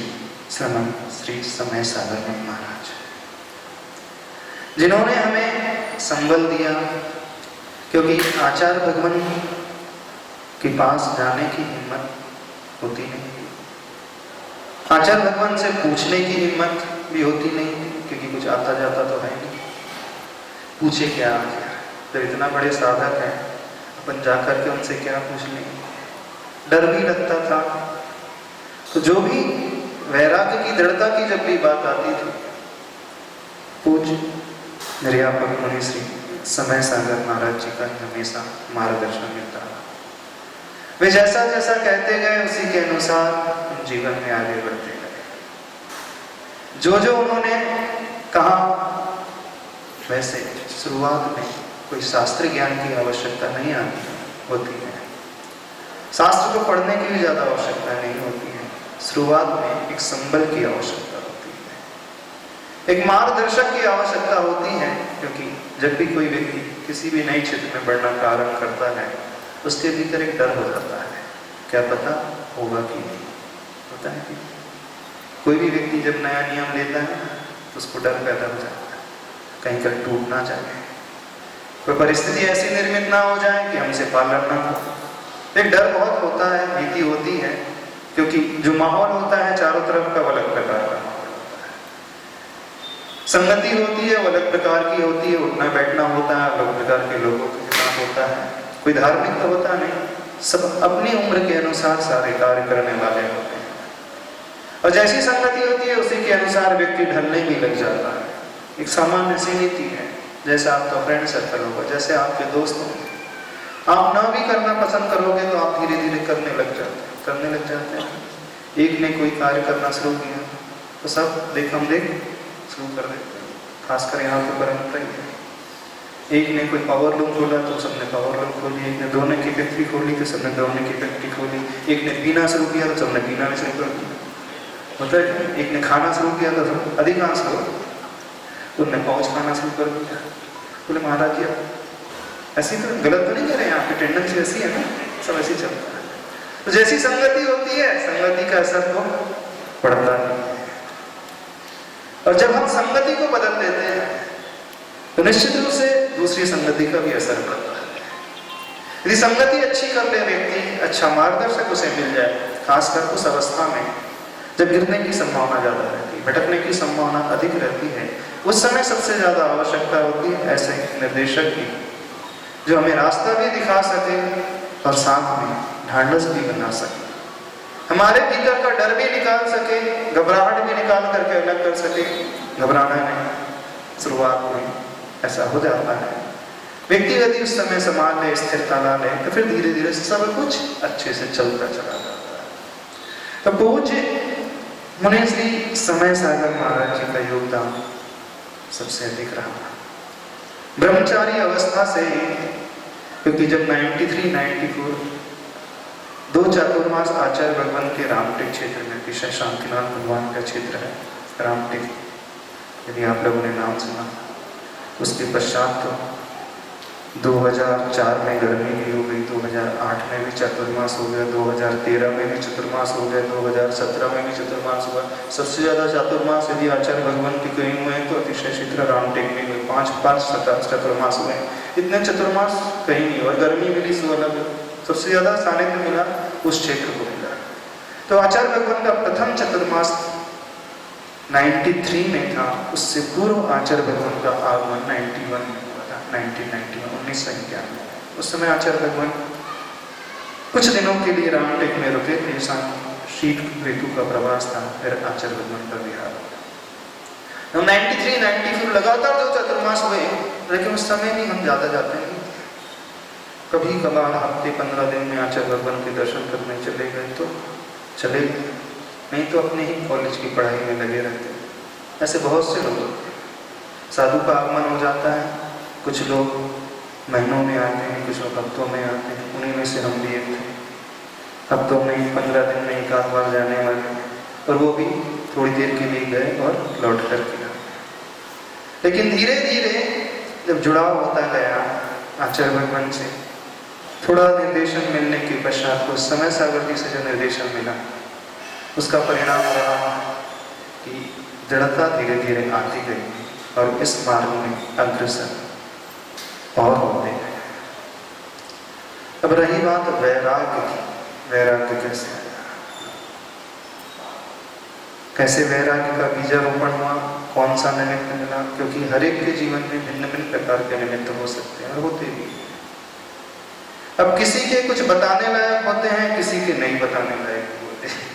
समय सागर मुनि महाराज, जिन्होंने हमें संबल दिया। क्योंकि आचार्य भगवान के पास जाने की हिम्मत होती नहीं, आचार्य भगवान से पूछने की हिम्मत भी होती नहीं, क्योंकि कुछ आता जाता तो है नहीं। पूछे क्या आखिर, जब इतना बड़े साधक हैं अपन जाकर के उनसे क्या पूछ लेंगे, डर भी लगता था। तो जो भी वैराग्य की दृढ़ता की जब भी बात आती थी, पूज्य निर्यापक मुनि श्री समय सागर महाराज जी का हमेशा मार्गदर्शन मिलता रहा। वे जैसा जैसा कहते गए उसी के अनुसार जीवन में आगे बढ़ते गए। जो जो उन्होंने कहा वैसे शुरुआत में कोई शास्त्र ज्ञान की आवश्यकता नहीं आती होती है, शास्त्र को पढ़ने की भी ज्यादा आवश्यकता नहीं होती है। शुरुआत में एक संबल की आवश्यकता होती है, एक मार्गदर्शक की आवश्यकता होती है। क्योंकि जब भी कोई व्यक्ति किसी भी नए क्षेत्र में बढ़ना प्रारंभ करता है उसके भीतर एक डर हो जाता है, क्या पता होगा कि नहीं, होता है कि कोई भी व्यक्ति जब नया नियम लेता है तो उसको डर पैदा हो जाता है, कहीं कहीं टूट ना जाए, कोई परिस्थिति ऐसी निर्मित ना हो जाए कि हमसे पालन ना हो। एक डर बहुत होता है, भीति होती है, क्योंकि जो माहौल होता है चारों तरफ का वो अलग प्रकार का माहौल होता है, संगति होती है वो अलग प्रकार की होती है, उठना बैठना होता है अलग प्रकार के लोगों के साथ होता है, कोई धार्मिक तो होता नहीं, सब अपनी उम्र के अनुसार सारे कार्य करने वाले होते हैं, और जैसी संगति होती है उसी के अनुसार व्यक्ति ढलने भी लग जाता है। एक सामान्य सी नीति है, जैसे आपका फ्रेंड सर्कल होगा, जैसे आपके दोस्त होंगे, आप ना भी करना पसंद करोगे तो आप धीरे धीरे करने लग जाते हैं। एक ने कोई कार्य करना शुरू किया तो सब देख शुरू कर देते हैं, खासकर यहाँ पे परंपरा ही है। एक ने कोई पावर लूम खोला तो सबने पावर लूम खोली, एक ने दौड़ने की फैक्ट्री खोली तो सबने दौड़ने की फैक्ट्री खोली, एक ने पीना शुरू किया तो सबने पीना भी शुरू कर दिया, होता है। एक ने खाना शुरू किया तो सब अधिकांश लोग उनने पहुँच खाना शुरू कर दिया। बोले महाराज जी ऐसी तो गलत तो नहीं कह रहे हैं, आपकी टेंडेंसी ऐसी है ना, सब ऐसी चलता है। तो जैसी संगति होती है संगति का असर तो पड़ता नहीं है, और जब हम संगति को बदल देते हैं तो निश्चित रूप से दूसरी संगति का भी असर पड़ता है। यदि संगति अच्छी कर ले व्यक्ति, अच्छा मार्गदर्शक उसे मिल जाए, खासकर उस अवस्था में जब गिरने की संभावना ज्यादा रहती है, भटकने की संभावना अधिक रहती है, उस समय सबसे ज्यादा आवश्यकता होती है ऐसे निर्देशक की जो हमें रास्ता भी दिखा सके और साथ में ढांढस भी बना सके, हमारे भीतर का डर भी निकाल सके, घबराहट भी निकाल करके अलग कर सके। घबराना नहीं, शुरुआत में ऐसा हो जाता है, व्यक्ति यदि उस समय संभाल ले, स्थिरता ला ले, तो फिर धीरे धीरे सब कुछ अच्छे से चलता चला जाता है। तो पूज्य मुनि श्री समय सागर महाराज जी का योगदान सबसे अधिक रहा ब्रह्मचारी अवस्था से, क्योंकि जब 93-94 दो चातुर्मास आचार्य भगवान के रामटेक क्षेत्र में, विषय शांतिनाथ भगवान का क्षेत्र है रामटेक, यदि आप लोगों ने नाम सुना। उसके पश्चात तो 2004 में गर्मी भी हो गई, 2008 में भी चातुर्मास हो गया, 2013 में भी चतुर्मास हो गया, 2017 में भी चतुर्मास हुआ। सबसे ज्यादा चातुर्मास यदि आचार्य भगवान के कहीं हुए तो अतिशय क्षेत्र रामटेक में हुए, 5 चतुर्मास हुए। इतने चतुर्मास कहीं नहीं, और गर्मी मिली सो अलग, सबसे ज्यादा सानिध्य मिला उस क्षेत्र को मिला। तो आचार्य भगवान का प्रथम चतुर्मास 93 में था, उससे पूर्व आचार्य भगवान का आगमन 91 में हुआ था, 1991। उस समय आचार्य भगवान कुछ दिनों के लिए रामटेक में रुके थे, शीत ऋतु का प्रवास था, फिर आचार्य भगवान का विहार हुआ। 93-94 लगातार 2 चतुर्मास हुए, लेकिन उस समय भी हम ज्यादा जाते नहीं, कभी कभार हफ्ते 15 दिन में आचार्य भगवान के दर्शन करने चले गए तो चले गए, नहीं तो अपने ही कॉलेज की पढ़ाई में लगे रहते। ऐसे बहुत से लोग, साधु का आगमन हो जाता है, कुछ लोग महीनों में आते हैं, कुछ लोग हफ्तों में आते हैं, उन्हीं में से हम भी एक थे। हफ्तों में 15 दिन में एक आध बार जाने वाले, और वो भी थोड़ी देर के लिए गए और लौट कर के। लेकिन धीरे धीरे जब जुड़ाव होता गया आचार्य भगवान से, थोड़ा निर्देशन मिलने के पश्चात उस समय सागर जी से जो निर्देशन मिला, उसका परिणाम रहा कि दृढ़ता धीरे धीरे आती गई, और इस मार्ग में अग्रसर और होते गए। अब रही बात वैराग्य की, वैराग्य कैसे आया, कैसे वैराग्य का बीजारोपण हुआ, कौन सा निमित्त मिला, क्योंकि हर एक के जीवन में भिन्न भिन्न प्रकार के निमित्त हो सकते हैं और होते भी। अब किसी के कुछ बताने लायक होते हैं, किसी के नहीं बताने लायक होते हैं,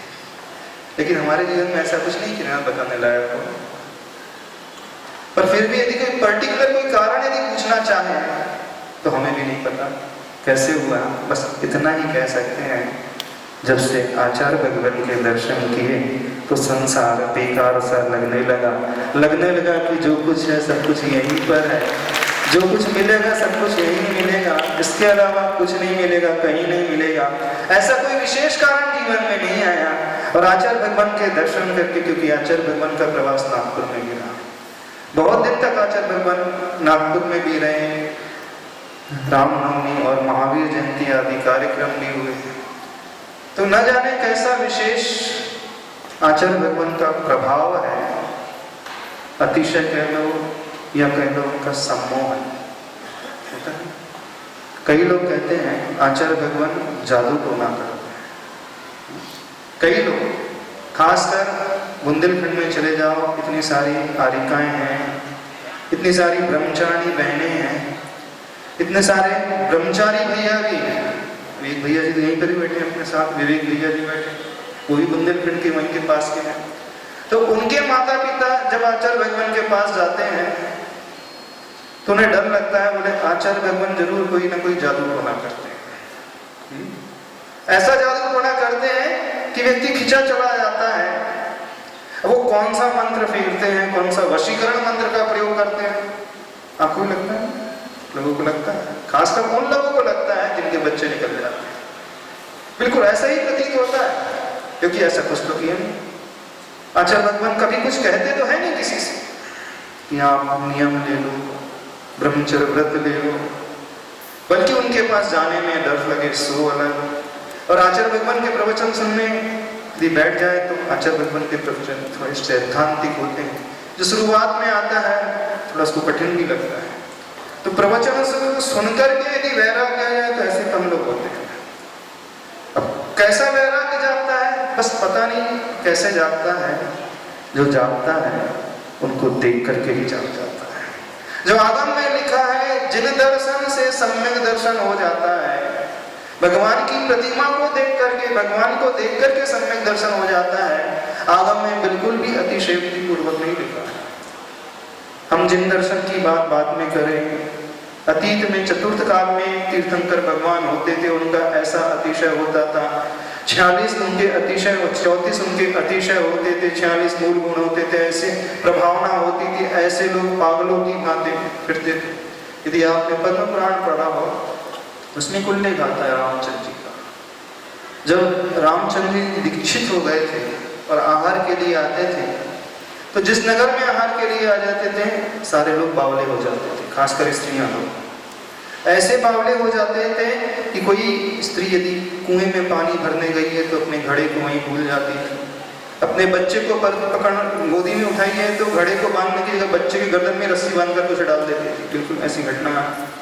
लेकिन हमारे जीवन में ऐसा कुछ नहीं कि ना बताने लायक हो। पर फिर भी यदि कोई पर्टिकुलर कोई कारण यदि पूछना चाहे तो हमें भी नहीं पता कैसे हुआ, बस इतना ही कह सकते हैं, जब से आचार्य भगवान के दर्शन किए तो संसार बेकार सा लगने लगा कि जो कुछ है सब कुछ यहीं पर है, जो कुछ मिलेगा सब कुछ यहीं मिलेगा, इसके अलावा कुछ नहीं मिलेगा, कहीं नहीं मिलेगा। ऐसा कोई विशेष कारण जीवन में नहीं आया। और आचार्य भगवान के दर्शन करके, क्योंकि आचार्य भगवान का प्रवास नागपुर में भी रहा, बहुत दिन तक आचार्य भगवान नागपुर में भी रहे, रामनवमी और महावीर जयंती आदि कार्यक्रम भी हुए। तो न जाने कैसा विशेष आचार्य भगवान का प्रभाव है, अतिशय कह लो या कह लो उनका सम्मोहन होता है। कई लोग कहते हैं आचार्य भगवान जादू टोना करते हैं। कई लोग, खासकर बुंदेलखंड में चले जाओ, इतनी सारी आरिकाएं हैं, इतनी सारी ब्रह्मचारी बहनें हैं, इतने सारे ब्रह्मचारी भैया भी हैं। एक भैया जी यहीं पर ही बैठे हैं अपने साथ, विवेक भैया जी बैठे, वो भी बुंदेलखंड के वहीं के पास के हैं। तो उनके माता पिता जब आचार्य भगवान के पास जाते हैं तो उन्हें डर लगता है, बोले आचार्य भगवान जरूर कोई ना कोई जादू टोना करते हैं। ऐसा जादू टोना करते हैं कि व्यक्ति खिंचा चला जाता है। वो कौन सा मंत्र फेरते हैं, कौन सा वशीकरण मंत्र का प्रयोग करते हैं, आपको लगता है? लोगों को लगता है, खासकर उन लोगों को लगता है जिनके बच्चे निकल जाते हैं। बिल्कुल ऐसा ही प्रतीत होता है, क्योंकि ऐसा कुछ तो किया नहीं। आचार्य भगवान कभी कुछ कहते तो है नहीं किसी से कि आप नियम ले लो, ब्रह्मचर्य व्रत ले लो, बल्कि उनके पास जाने में डर लगे सो अलग। और आचार्य भगवान के प्रवचन सुनने यदि बैठ जाए तो आचार्य भगवान के प्रवचन थोड़े सैद्धांतिक होते हैं। जो शुरुआत में आता है थोड़ा उसको कठिन भी लगता है, तो प्रवचन सुनकर के यदि वैराग्य आ जाए तो ऐसे कम लोग होते हैं। अब कैसा वैराग्य जागता है, बस पता नहीं कैसे जागता है। जो जागता है उनको देख करके ही जाग जाता है। जो आगम में लिखा है, जिन दर्शन से सम्यक दर्शन हो जाता है, भगवान की प्रतिमा को देख करके, भगवान को देख करके सम्यक दर्शन हो जाता है। आगम में बिल्कुल भी अतिशयोक्ति पूर्वक नहीं लिखा है। हम जिन दर्शन की बात बाद में करें, अतीत में चतुर्थ काल में तीर्थंकर भगवान होते थे, उनका ऐसा अतिशय होता था। 46 उनके अतिशय, 34 उनके अतिशय होते थे, 46 मूल गुण होते थे, ऐसे प्रभावना होती थी, ऐसे लोग पागलों की भांति फिरते थे। यदि आपने पद्म पुराण पढ़ा हो, उसमें उल्लेख आता है रामचंद्र जी का। जब रामचंद्र जी दीक्षित हो गए थे और आहार के लिए आते थे, तो जिस नगर में आहार के लिए आ जाते थे सारे लोग बावले हो जाते थे, खासकर स्त्रियां लोग ऐसे बावले हो जाते थे कि कोई स्त्री यदि कुएं में पानी भरने गई है तो अपने घड़े को वहीं भूल जाती थी। अपने बच्चे को पकड़ गोदी में उठाई है तो घड़े को बांधने की जगह बच्चे के गर्दन में रस्सी बांधकर उसे डाल देती थी। बिल्कुल ऐसी घटना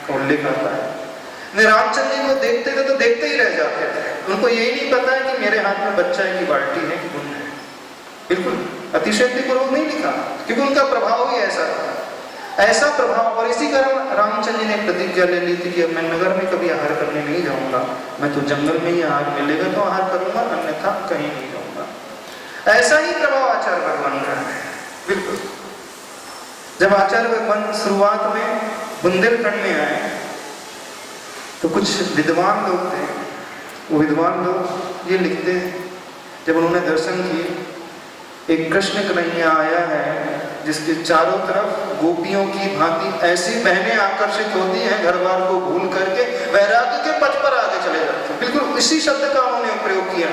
का उल्लेख आता है। रामचंद्र जी को देखते थे तो देखते ही रह जाते थे। उनको यही नहीं पता है कि मेरे हाथ में बच्चा है कि बाल्टी है कि गुण है। बिल्कुल अतिशयोक्ति पूर्वक नहीं लिखा, क्योंकि उनका प्रभाव ही ऐसा था, ऐसा प्रभाव। और इसी कारण रामचंद्र जी ने प्रतिज्ञा ले ली थी कि अब मैं नगर में कभी आहार करने नहीं जाऊंगा, मैं तो जंगल में ही आहार मिलेगा तो आहार करूंगा, अन्यथा कहीं नहीं जाऊंगा। ऐसा ही प्रभाव आचार्य भगवान का है। बिल्कुल जब आचार्य भगवान शुरुआत में बुंदेलखंड में आए तो कुछ विद्वान लोग थे, वो विद्वान लोग ये लिखते हैं, जब उन्होंने दर्शन किए, एक कृष्ण कन्हैया आया है जिसके चारों तरफ गोपियों की भांति ऐसी बहनें आकर्षित होती हैं, घर बार को भूल करके वैराग्य के पथ पर आगे चले जाते हैं। बिल्कुल इसी शब्द का उन्होंने प्रयोग किया।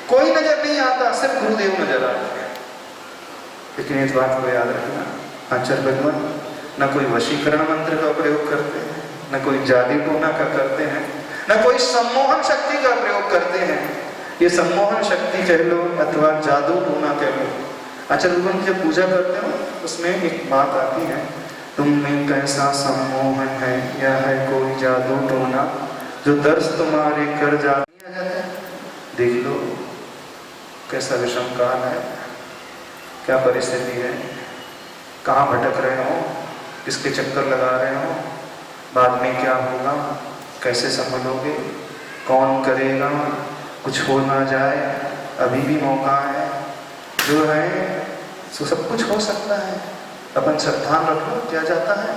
कोई नजर नहीं आता, सिर्फ गुरुदेव नजर आते हैं। लेकिन इस बात को याद रखना, आचार्य भगवान न कोई वशीकरण मंत्र का प्रयोग करते हैं, न कोई जादू टोना का करते हैं, न कोई सम्मोहन शक्ति का प्रयोग करते हैं। ये सम्मोहन शक्ति कह लो अथवा जादू टोना कह लो, आचार्य भगवान की जब पूजा करते हो उसमें एक बात आती है, तुम में कैसा सम्मोहन है, यह है कोई जादू टोना, जो दर्श तुम्हारे कर जाता है। देख लो कैसा विषम काल है, क्या परिस्थिति है, कहाँ भटक रहे हो, किसके चक्कर लगा रहे हो, बाद में क्या होगा, कैसे संभलोगे, कौन करेगा, कुछ हो ना जाए, अभी भी मौका है, जो है सो सब कुछ हो सकता है। अपन श्रद्धा रख लो, क्या जाता है,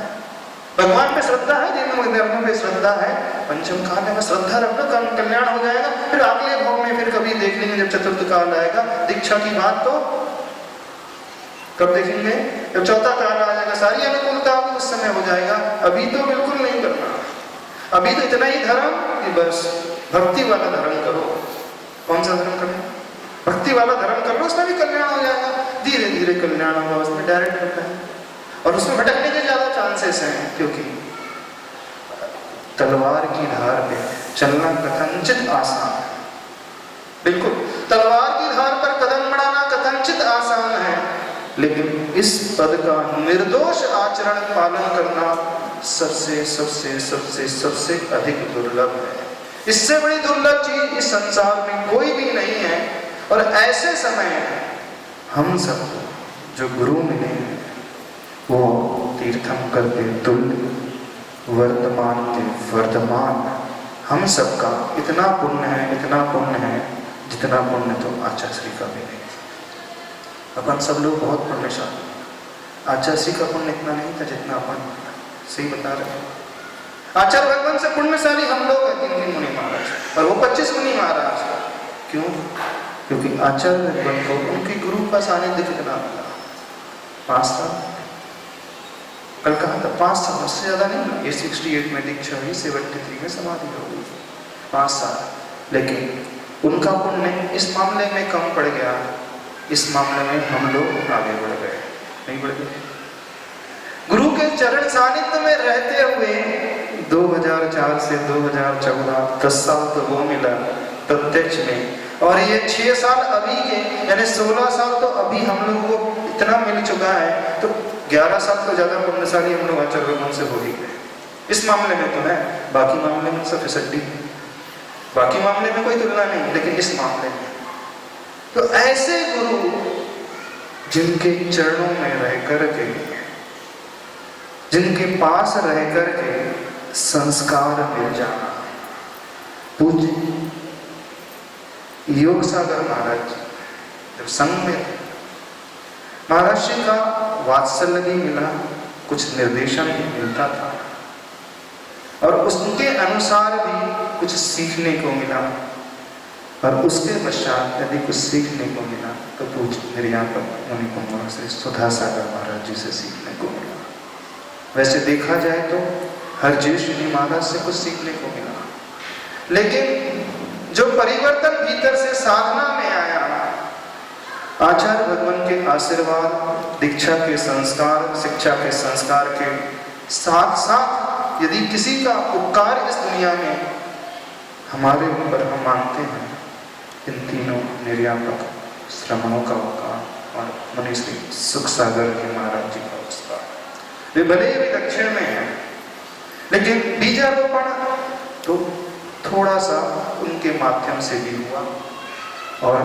भगवान पे श्रद्धा है, जिन धर्मों पे श्रद्धा है, पंचम काल में श्रद्धा रखना, कल्याण हो जाएगा। फिर अगले भाव में फिर कभी देख लेंगे, जब चतुर्थ काल आएगा, दीक्षा की बात तो कब देखेंगे, जब चौथा काल आ जाएगा, सारी अनुकूलता उस समय हो जाएगा। अभी तो बिल्कुल नहीं करना, अभी तो इतना ही धर्म कि बस भक्ति वाला धर्म करो। कौन सा धर्म करें, भक्ति वाला धर्म कर लो, उसमें भी कल्याण हो जाएगा। धीरे धीरे कल्याण होगा, उसमें डायरेक्ट होता है और उसमें भटकने के ज्यादा चांसेस हैं, क्योंकि तलवार की धार पे चलना कथनचित आसान है। बिल्कुल, तलवार की धार पर कदम बढ़ाना कथनचित आसान है, लेकिन इस पद का निर्दोष आचरण पालन करना सबसे सबसे सबसे सबसे अधिक दुर्लभ है। इससे बड़ी दुर्लभ चीज इस संसार में कोई भी नहीं है। और ऐसे समय हम सबको जो गुरु मिले हैं वो तीर्थम करते तुल्य वर्तमान के वर्तमान हम सबका इतना पुण्य है जितना पुण्य तो आचार्य का भी नहीं। अपन सब लोग बहुत पुण्यशाली, आचार्य का पुण्य इतना नहीं था जितना अपन सही बता रहे हैं। आचार्य भगवान से पुण्यशाली हम लोग हैं, 3 मुनि महाराज और वो 25 मुनि महाराज। क्यों? क्योंकि आचार्य भगवान को उनके गुरु का सानिध्य कितना मिला? 5 साल। कल कहा था 5 साल, उससे ज्यादा नहीं। ये 68 में दीक्षा हुई, 73 में समाधि हो गई, 5 साल। लेकिन उनका पुण्य इस मामले में कम पड़ गया, इस मामले में हम लोग आगे बढ़ गए, नहीं बढ़ गए। गुरु के चरण सानिध्य में रहते हुए 2004 से 2014 10 साल तो वो मिला प्रत्यक्ष में, और ये 6 साल अभी के, यानी 16 साल तो अभी हम लोगों को इतना मिल चुका है, तो 11 साल तो ज्यादा पुण्यशाली हम लोग आचार्य भगवान से हो ही गए। इस मामले में तो है, बाकी मामले में सब फिसड्डी, बाकी मामले में कोई तुलना नहीं, लेकिन इस मामले में तो ऐसे गुरु जिनके चरणों में रह करके, जिनके पास रह करके संस्कार मिल जाना। पूज्य योग सागर महाराज जी जब संघ में थे, महाराज जी का वात्सल्य भी मिला, कुछ निर्देशन भी मिलता था, और उसके अनुसार भी कुछ सीखने को मिला। और उसके पश्चात यदि कुछ सीखने को मिला तो पूज्य निर्यापक मुनि कुमार श्री सुधा सागर महाराज जी से सीखने को मिला। वैसे देखा जाए तो हर ज्येष्ठ मुनि महाराज से कुछ सीखने को मिला, लेकिन जो परिवर्तन भीतर से साधना में आया, आचार्य भगवान के आशीर्वाद, दीक्षा के संस्कार, शिक्षा के संस्कार के साथ साथ यदि किसी का उपकार इस दुनिया में हमारे ऊपर हम मानते हैं, इन तीनों निर्यापक श्रमणों का उपकार और मुनि श्री सुख सागर के महाराज जी का उपकार, वे भले ही दक्षिण में है, लेकिन बीजारोपण तो थोड़ा सा उनके माध्यम से भी हुआ, और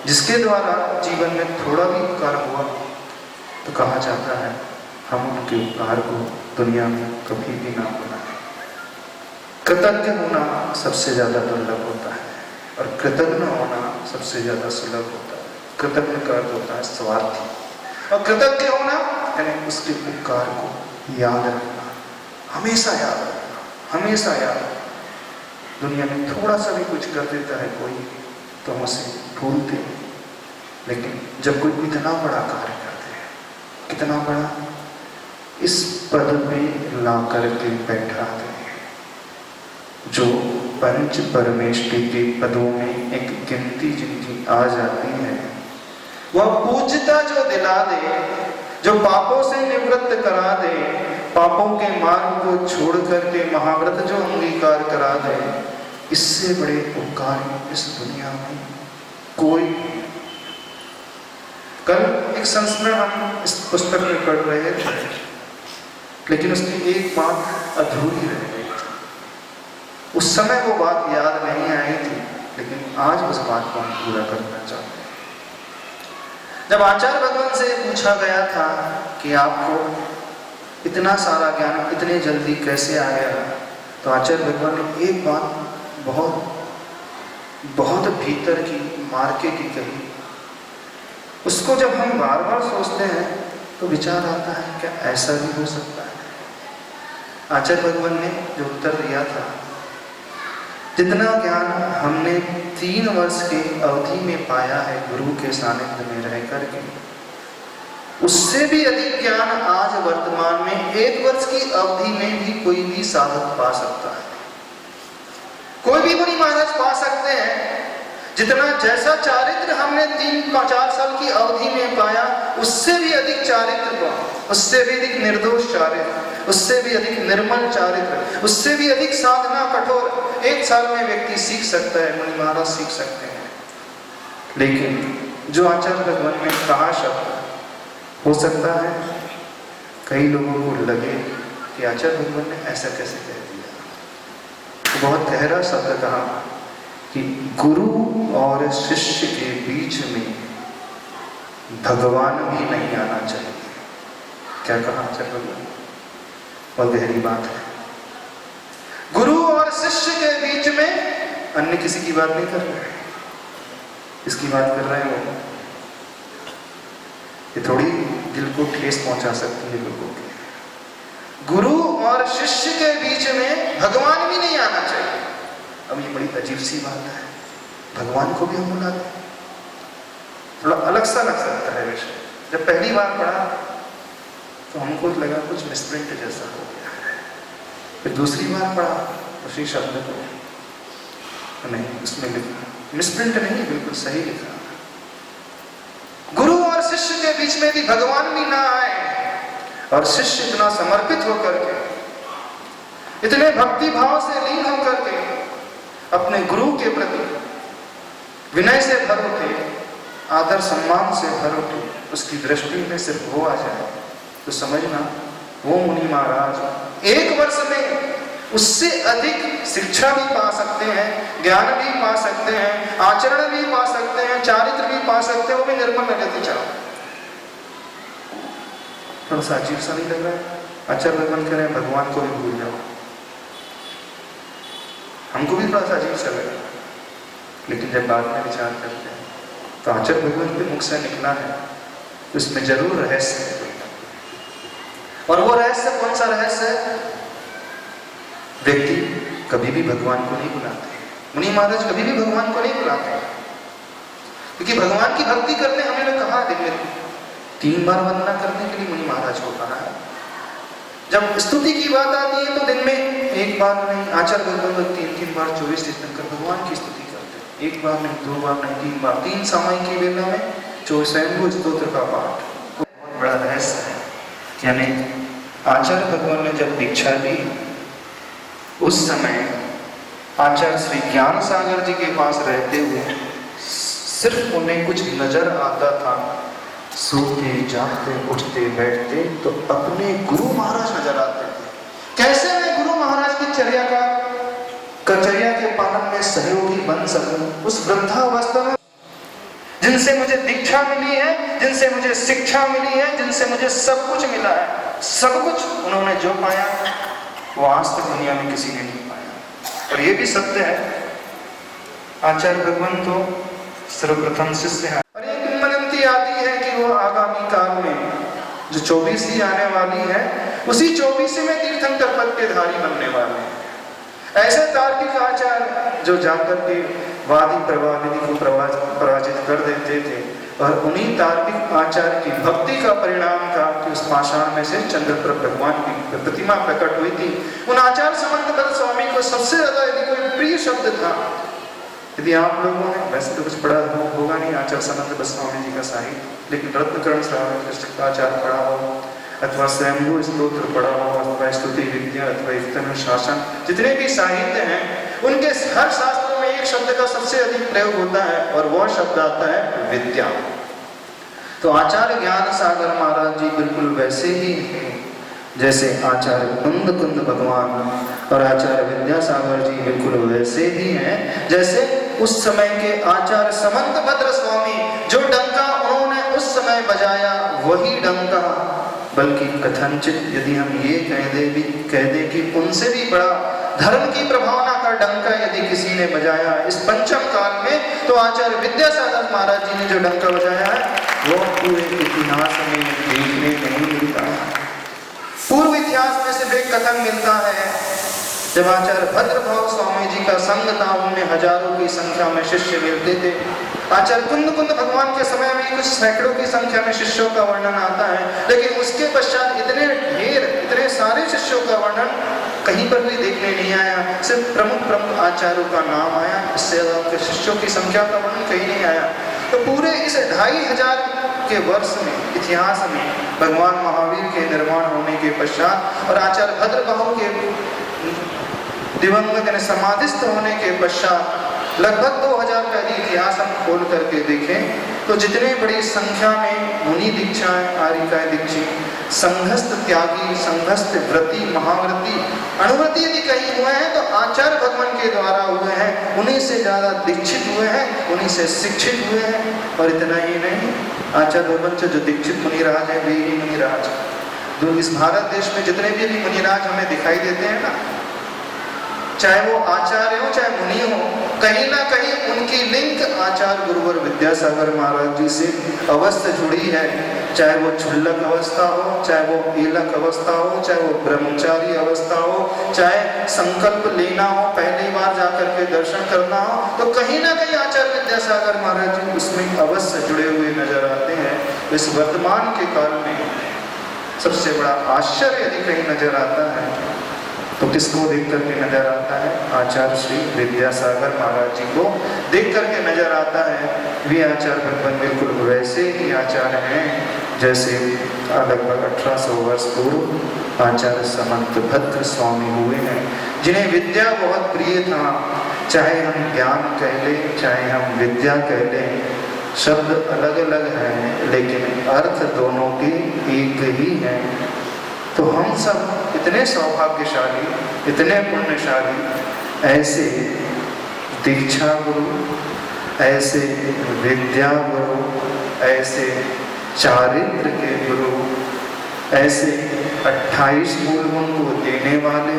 जिसके द्वारा जीवन में थोड़ा भी उपकार हुआ तो कहा जाता है हम उनके उपकार को दुनिया में कभी भी ना भुलाएं। कृतज्ञ होना सबसे ज्यादा दुर्लभ होता है, और कृतज्ञ होना सबसे ज्यादा सुलभ होता है। कृतज्ञ का अर्थ होता है स्वार्थी, और कृतज्ञ होना यानी उसके उपकार को याद रखना, हमेशा याद रखना, हमेशा याद रखना। दुनिया में थोड़ा सा भी कुछ कर देता है कोई तो हम उसे भूलते हैं, लेकिन जब कोई इतना बड़ा कार्य करते हैं, कितना बड़ा, इस पद में ला करके बैठाते हैं, जो पंच परमेष्टि के पदों में एक गिनती जिनकी आ जाती है, वह पूज्यता जो दिला दे, जो पापों से निवृत्त करा दे, पापों के मार्ग को छोड़ करके महाव्रत जो अंगीकार करा दे, इससे बड़े उपकार इस दुनिया में कोई नहीं। कल एक संस्मरण हम इस पुस्तक में पढ़ रहे थे, लेकिन उसमें एक बात अधूरी रह गई थी। उस समय वो बात याद नहीं आई थी, लेकिन आज उस बात को हम पूरा करना चाहते हैं। जब आचार्य भगवान से पूछा गया था कि आपको इतना सारा ज्ञान इतने जल्दी कैसे आ गया, तो आचार्य भगवान ने एक बात बहुत भीतर की, मार्के की कही। उसको जब हम बार बार सोचते हैं तो विचार आता है क्या ऐसा भी हो सकता है। आचार्य भगवान ने जो उत्तर दिया था, जितना ज्ञान हमने 3 वर्ष के अवधि में पाया है गुरु के सानिध्य में रह करके, उससे भी अधिक ज्ञान आज वर्तमान में 1 वर्ष की अवधि में भी कोई भी साधक पा सकता है। कोई भी मुनि महाराज पा सकते हैं। जितना जैसा चारित्र हमने 3-4 साल की अवधि में पाया, उससे भी अधिक चारित्र, उससे भी अधिक निर्दोष चारित्र, उससे भी अधिक निर्मल चारित्र, उससे भी अधिक साधना कठोर 1 साल में व्यक्ति सीख सकता है, मुनि महाराज सीख सकते हैं। लेकिन जो आचार्य भगवान ने कहा शब्द, हो सकता है कई लोगों को लगे कि आचार्य भगवान ने ऐसा कैसे कह दिया। तो बहुत गहरा शब्द कहा कि गुरु और शिष्य के बीच में भगवान भी नहीं आना चाहिए। क्या कहा आचार्य भगवान? बहुत गहरी बात है। गुरु और शिष्य के बीच में अन्य किसी की बात नहीं कर रहे हैं, इसकी बात कर रहे हैं वो। ये थोड़ी दिल को ठेस पहुंचा सकती है लोगों के। गुरु और शिष्य के बीच में भगवान भी नहीं आना चाहिए। अब ये बड़ी अजीब सी बात है, भगवान को भी हम बुलाते हैं। थोड़ा अलग सा लग सकता है विषय। जब पहली बार पढ़ा तो हमको लगा कुछ मिसप्रिंट जैसा हो गया है। फिर दूसरी बार पढ़ा उसी शब्द को, नहीं उसमें लिखा मिसप्रिंट नहीं, बिल्कुल सही लिखा। गुरु और शिष्य के बीच में भी भगवान भी ना आए, और शिष्य इतना समर्पित होकर के, इतने भक्ति भाव से लीन होकर के अपने गुरु के प्रति विनय से भर उठे, आदर सम्मान से भर उठे, उसकी दृष्टि में सिर्फ वो आ जाए तो समझना वो मुनि महाराज 1 वर्ष में उससे अधिक शिक्षा भी पा सकते हैं, ज्ञान भी पा सकते हैं, आचरण भी पा सकते हैं, चारित्र भी पा सकते हैं, वो भी निर्मल रहते चलो। थोड़ा सा अजीब सा नहीं लग रहा है? आचार्य भगवान कह रहे हैं भगवान को भी भूल जाओ। हमको भी थोड़ा सा अजीब सा लगा, लेकिन जब बाद में विचार करते हैं तो आचार्य भगवान के मुख से निकला है तो इसमें जरूर रहस्य है। और वो रहस्य कौन सा रहस्य है? व्यक्ति कभी भी भगवान को नहीं बुलाते, मुनि महाराज कभी भी भगवान को नहीं बुलाते, क्योंकि भगवान की भक्ति करने हमने कहा दिन में 3 बार वंदना करने के लिए मुनि महाराज को कहा है। जब स्तुति की बात आती है तो दिन में 1 बार नहीं, आचार्य भगवान 3 बार 24 तीर्थंकर भगवान की स्तुति करते हैं। 1 बार नहीं, 2 बार नहीं, 3 बार, 3 सामयिक की वेला में 24 स्वयंभू स्तोत्र का पाठ। बहुत बड़ा रहस्य है। यानी आचार्य भगवान ने जब दीक्षा ली उस समय आचार्य श्री ज्ञान सागर जी के पास रहते हुए सिर्फ उन्हें कुछ नजर आता था, सोते जागते उठते बैठते तो अपने गुरु महाराज नजर आते थे। कैसे मैं गुरु महाराज की चर्या के पालन में सहयोगी बन सकूं? उस वृद्धावस्था में जिनसे मुझे दीक्षा मिली है, जिनसे मुझे शिक्षा मिली है, जिनसे मुझे सब कुछ मिला है, सब कुछ उन्होंने जो पाया वो आज तक दुनिया में किसी ने नहीं पाया। और ये भी सत्य है, आचार्य भगवान तो सर्वप्रथम शिष्य है। और एक किंवदंती आती है कि वो आगामी काल में जो 24वीं आने वाली है, उसी 24वें तीर्थंकर पद के धारी बनने वाले हैं। ऐसे तार्किक आचार्य जो जाकर के वादी प्रवादी को पराजित कर देते थे, और उन्हीं तार्किक आचार्य की भक्ति का परिणाम था कि उस पाषाण में से चंद्रप्रभ भगवान की प्रतिमा प्रकट हुई थी। उन आचार्य समंत स्वामी को सबसे ज्यादा यदि कोई प्रिय शब्द था, यदि आप लोगों ने, वैसे तो कुछ पढ़ा होगा नहीं आचार्य समंत स्वामी जी का साहित्य, लेकिन रत्नकर्ण श्रवणाचार्य पढ़ा हो, अथवा स्वयंभू स्तोत्र पढ़ा हो, अथवा स्तुति विद्या, अथवा कीर्तन शासन, जितने भी साहित्य हैं उनके हर शास्त्रों में एक शब्द का सबसे अधिक प्रयोग होता है, और वह शब्द आता है विद्या। तो आचार्य ज्ञान सागर महाराज जी बिल्कुल वैसे ही हैं जैसे आचार्य कुंद भगवान, और आचार्य विद्यासागर जी बिल्कुल वैसे ही हैं जैसे उस समय के आचार्य समंत भद्र स्वामी। जो डंका उन्होंने उस समय बजाया वही डंका, बल्कि कथनचित यदि हम ये कह दे कि उनसे भी बड़ा धर्म की प्रभावना का डंका यदि किसी ने बजाया इस पंचम काल में, तो आचार्य विद्यासागर महाराज जी ने जो डंका बजाया है वो पूरे इतिहास में देखने नहीं मिलता। पूर्व इतिहास में सिर्फ एक कथन मिलता है, जब आचार्य भद्रभाव स्वामी जी का संग था, उनमें हजारों की संख्या में शिष्य मिलते थे। आचार्य कुंद भगवान के समय में कुछ सैकड़ों की संख्या में शिष्यों का वर्णन आता है, लेकिन उसके पश्चात इतने सारे शिष्यों का वर्णन कहीं पर भी देखने नहीं आया। सिर्फ प्रमुख आचार्यों का नाम आया, इससे ज्यादा शिष्यों की संख्या का वर्णन कहीं नहीं आया। तो पूरे इस 2500 के वर्ष में, इतिहास में, भगवान महावीर के निर्माण होने के पश्चात और आचार्य भद्रबाहु के दिवंगत समाधिस्थ होने के पश्चात लगभग 2000 का यदि इतिहास हम खोल करके देखें तो जितने बड़ी संख्या में मुनि दीक्षाएं, आर्यिकाएं दीक्षित, संघस्थ त्यागी, संघस्थ व्रती, महाव्रती, अणुव्रती यदि कहीं हुए हैं तो आचार्य भगवान के द्वारा हुए हैं। उन्हीं से ज्यादा दीक्षित हुए हैं, उन्हीं से शिक्षित हुए हैं। और इतना ही नहीं, आचार्य भगवान से जो दीक्षित मुनिराज है वे ही मुनिराज। तो इस भारत देश में जितने भी मुनिराज हमें दिखाई देते हैं ना, चाहे वो आचार्य हो चाहे मुनि हो, कहीं ना कहीं उनकी लिंक आचार्य गुरुवर विद्यासागर महाराज जी से अवश्य जुड़ी है। चाहे वो क्षुल्लक अवस्था हो, चाहे वो ईलक अवस्था हो, चाहे वो ब्रह्मचारी अवस्था हो, चाहे संकल्प लेना हो, पहली बार जाकर के दर्शन करना हो, तो कहीं ना कहीं आचार्य विद्यासागर महाराज जी उसमें अवश्य जुड़े हुए नजर आते हैं। इस वर्तमान के काल में सबसे बड़ा आश्चर्य यदि कहीं नजर आता है तो किसको देख करके नजर आता है? आचार्य श्री विद्यासागर महाराज जी को देख करके नजर आता है। वे आचार्य भगवान बिल्कुल वैसे ही आचार्य हैं जैसे लगभग 1800 वर्ष पूर्व आचार्य समंत भद्र स्वामी हुए हैं, जिन्हें विद्या बहुत प्रिय था। चाहे हम ज्ञान कह लें, चाहे हम विद्या कह लें, शब्द अलग अलग हैं लेकिन अर्थ दोनों के एक ही हैं। तो हम सब इतने सौभाग्यशाली, इतने पुण्यशाली, ऐसे दीक्षा गुरु, ऐसे विद्या गुरु, ऐसे चारित्र के गुरु, ऐसे 28 मूल गुण को देने वाले,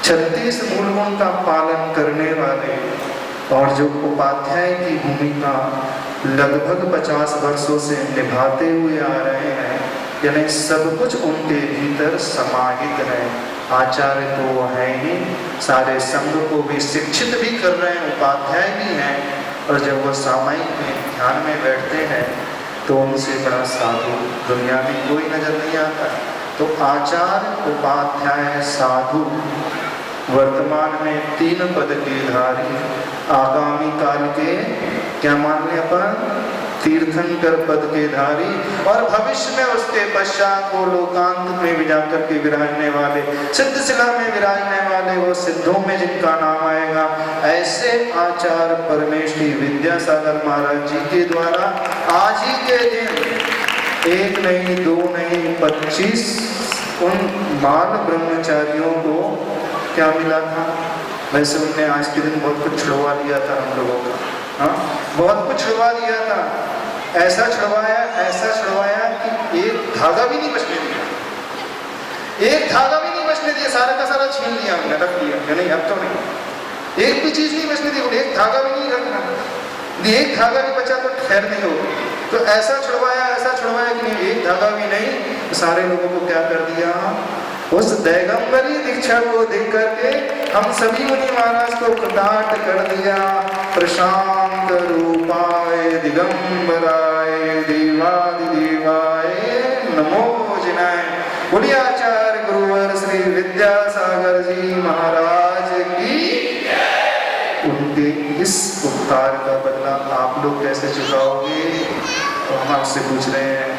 36 मूल गुण का पालन करने वाले, और जो उपाध्याय की भूमिका लगभग 50 वर्षों से निभाते हुए आ रहे हैं, यानी सब कुछ उनके भीतर समाहित है। आचार्य तो वो है ही, सारे संघ को भी शिक्षित भी कर रहे हैं, उपाध्याय भी हैं। और जब वो सामायिक में ध्यान में बैठते हैं तो उनसे बड़ा साधु दुनिया में कोई नजर नहीं आता। तो आचार्य, उपाध्याय, साधु वर्तमान में 3 पद के धारी, आगामी काल के क्या मान लें अपन? तीर्थंकर पद के धारी, और भविष्य में उसके पश्चात वो लोकांत में भी जाकर के विराजने वाले, सिद्धशिला में विराजने वाले, वो सिद्धों में जिनका नाम आएगा। ऐसे आचार्य परमेश्वरी विद्यासागर महाराज जी के द्वारा आज ही के दिन 1 नहीं 2 नहीं 25 उन बाल ब्रह्मचारियों को क्या मिला था? वैसे उनने आज के दिन बहुत कुछ छुड़वा दिया था हम लोगों का, हाँ, बहुत कुछ छुड़वा दिया था। ऐसा छुड़वाया कि एक धागा भी नहीं बचने दिया, एक धागा भी नहीं बचने दिया, सारा का सारा छीन लिया हमने, रख दिया। नहीं, अब तो नहीं, एक भी चीज नहीं बचने दी, एक धागा भी नहीं रखना, एक धागा भी बचा तो खैर नहीं होगी। तो ऐसा छुड़वाया कि नहीं, एक धागा भी नहीं, तो सारे लोगों को क्या कर दिया? उस दैगंबरी दीक्षा को देख करके हम सभी मुनि महाराज को प्रदाट कर दिया। प्रशांत रूपाय दिगंबराय देवादिदेवाय नमो जिनाय। बोलिए आचार्य गुरुवर श्री विद्यासागर जी महाराज की। उनके इस उपकार का बदला आप लोग कैसे चुकाओगे? तो हम आपसे पूछ रहे हैं।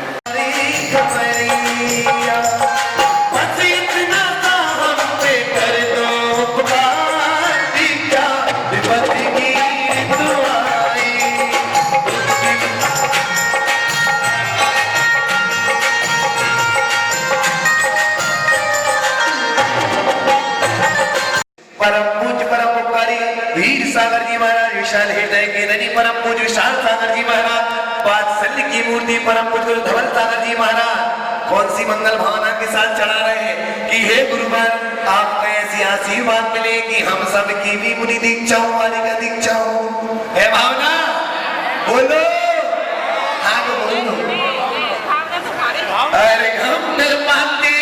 परम पूज्य परम उपकारी वीर सागर जी महाराज, विशाल हृदय के धनी परम पूज्य विशाल सागर जी महाराज, वात्सल्य की मूर्ति परम पूज्य धवल सागर जी महाराज, कौन सी मंगल भावना के साथ चढ़ा रहे हैं कि हे गुरुवर, आपका ऐसी आशीर्वाद मिले कि हम सब की भी मुनि दीक्षा हो, वाली का दीक्षा हो। है भावना? बोलो, हाँ तो बोलो। अरे हम निर्माती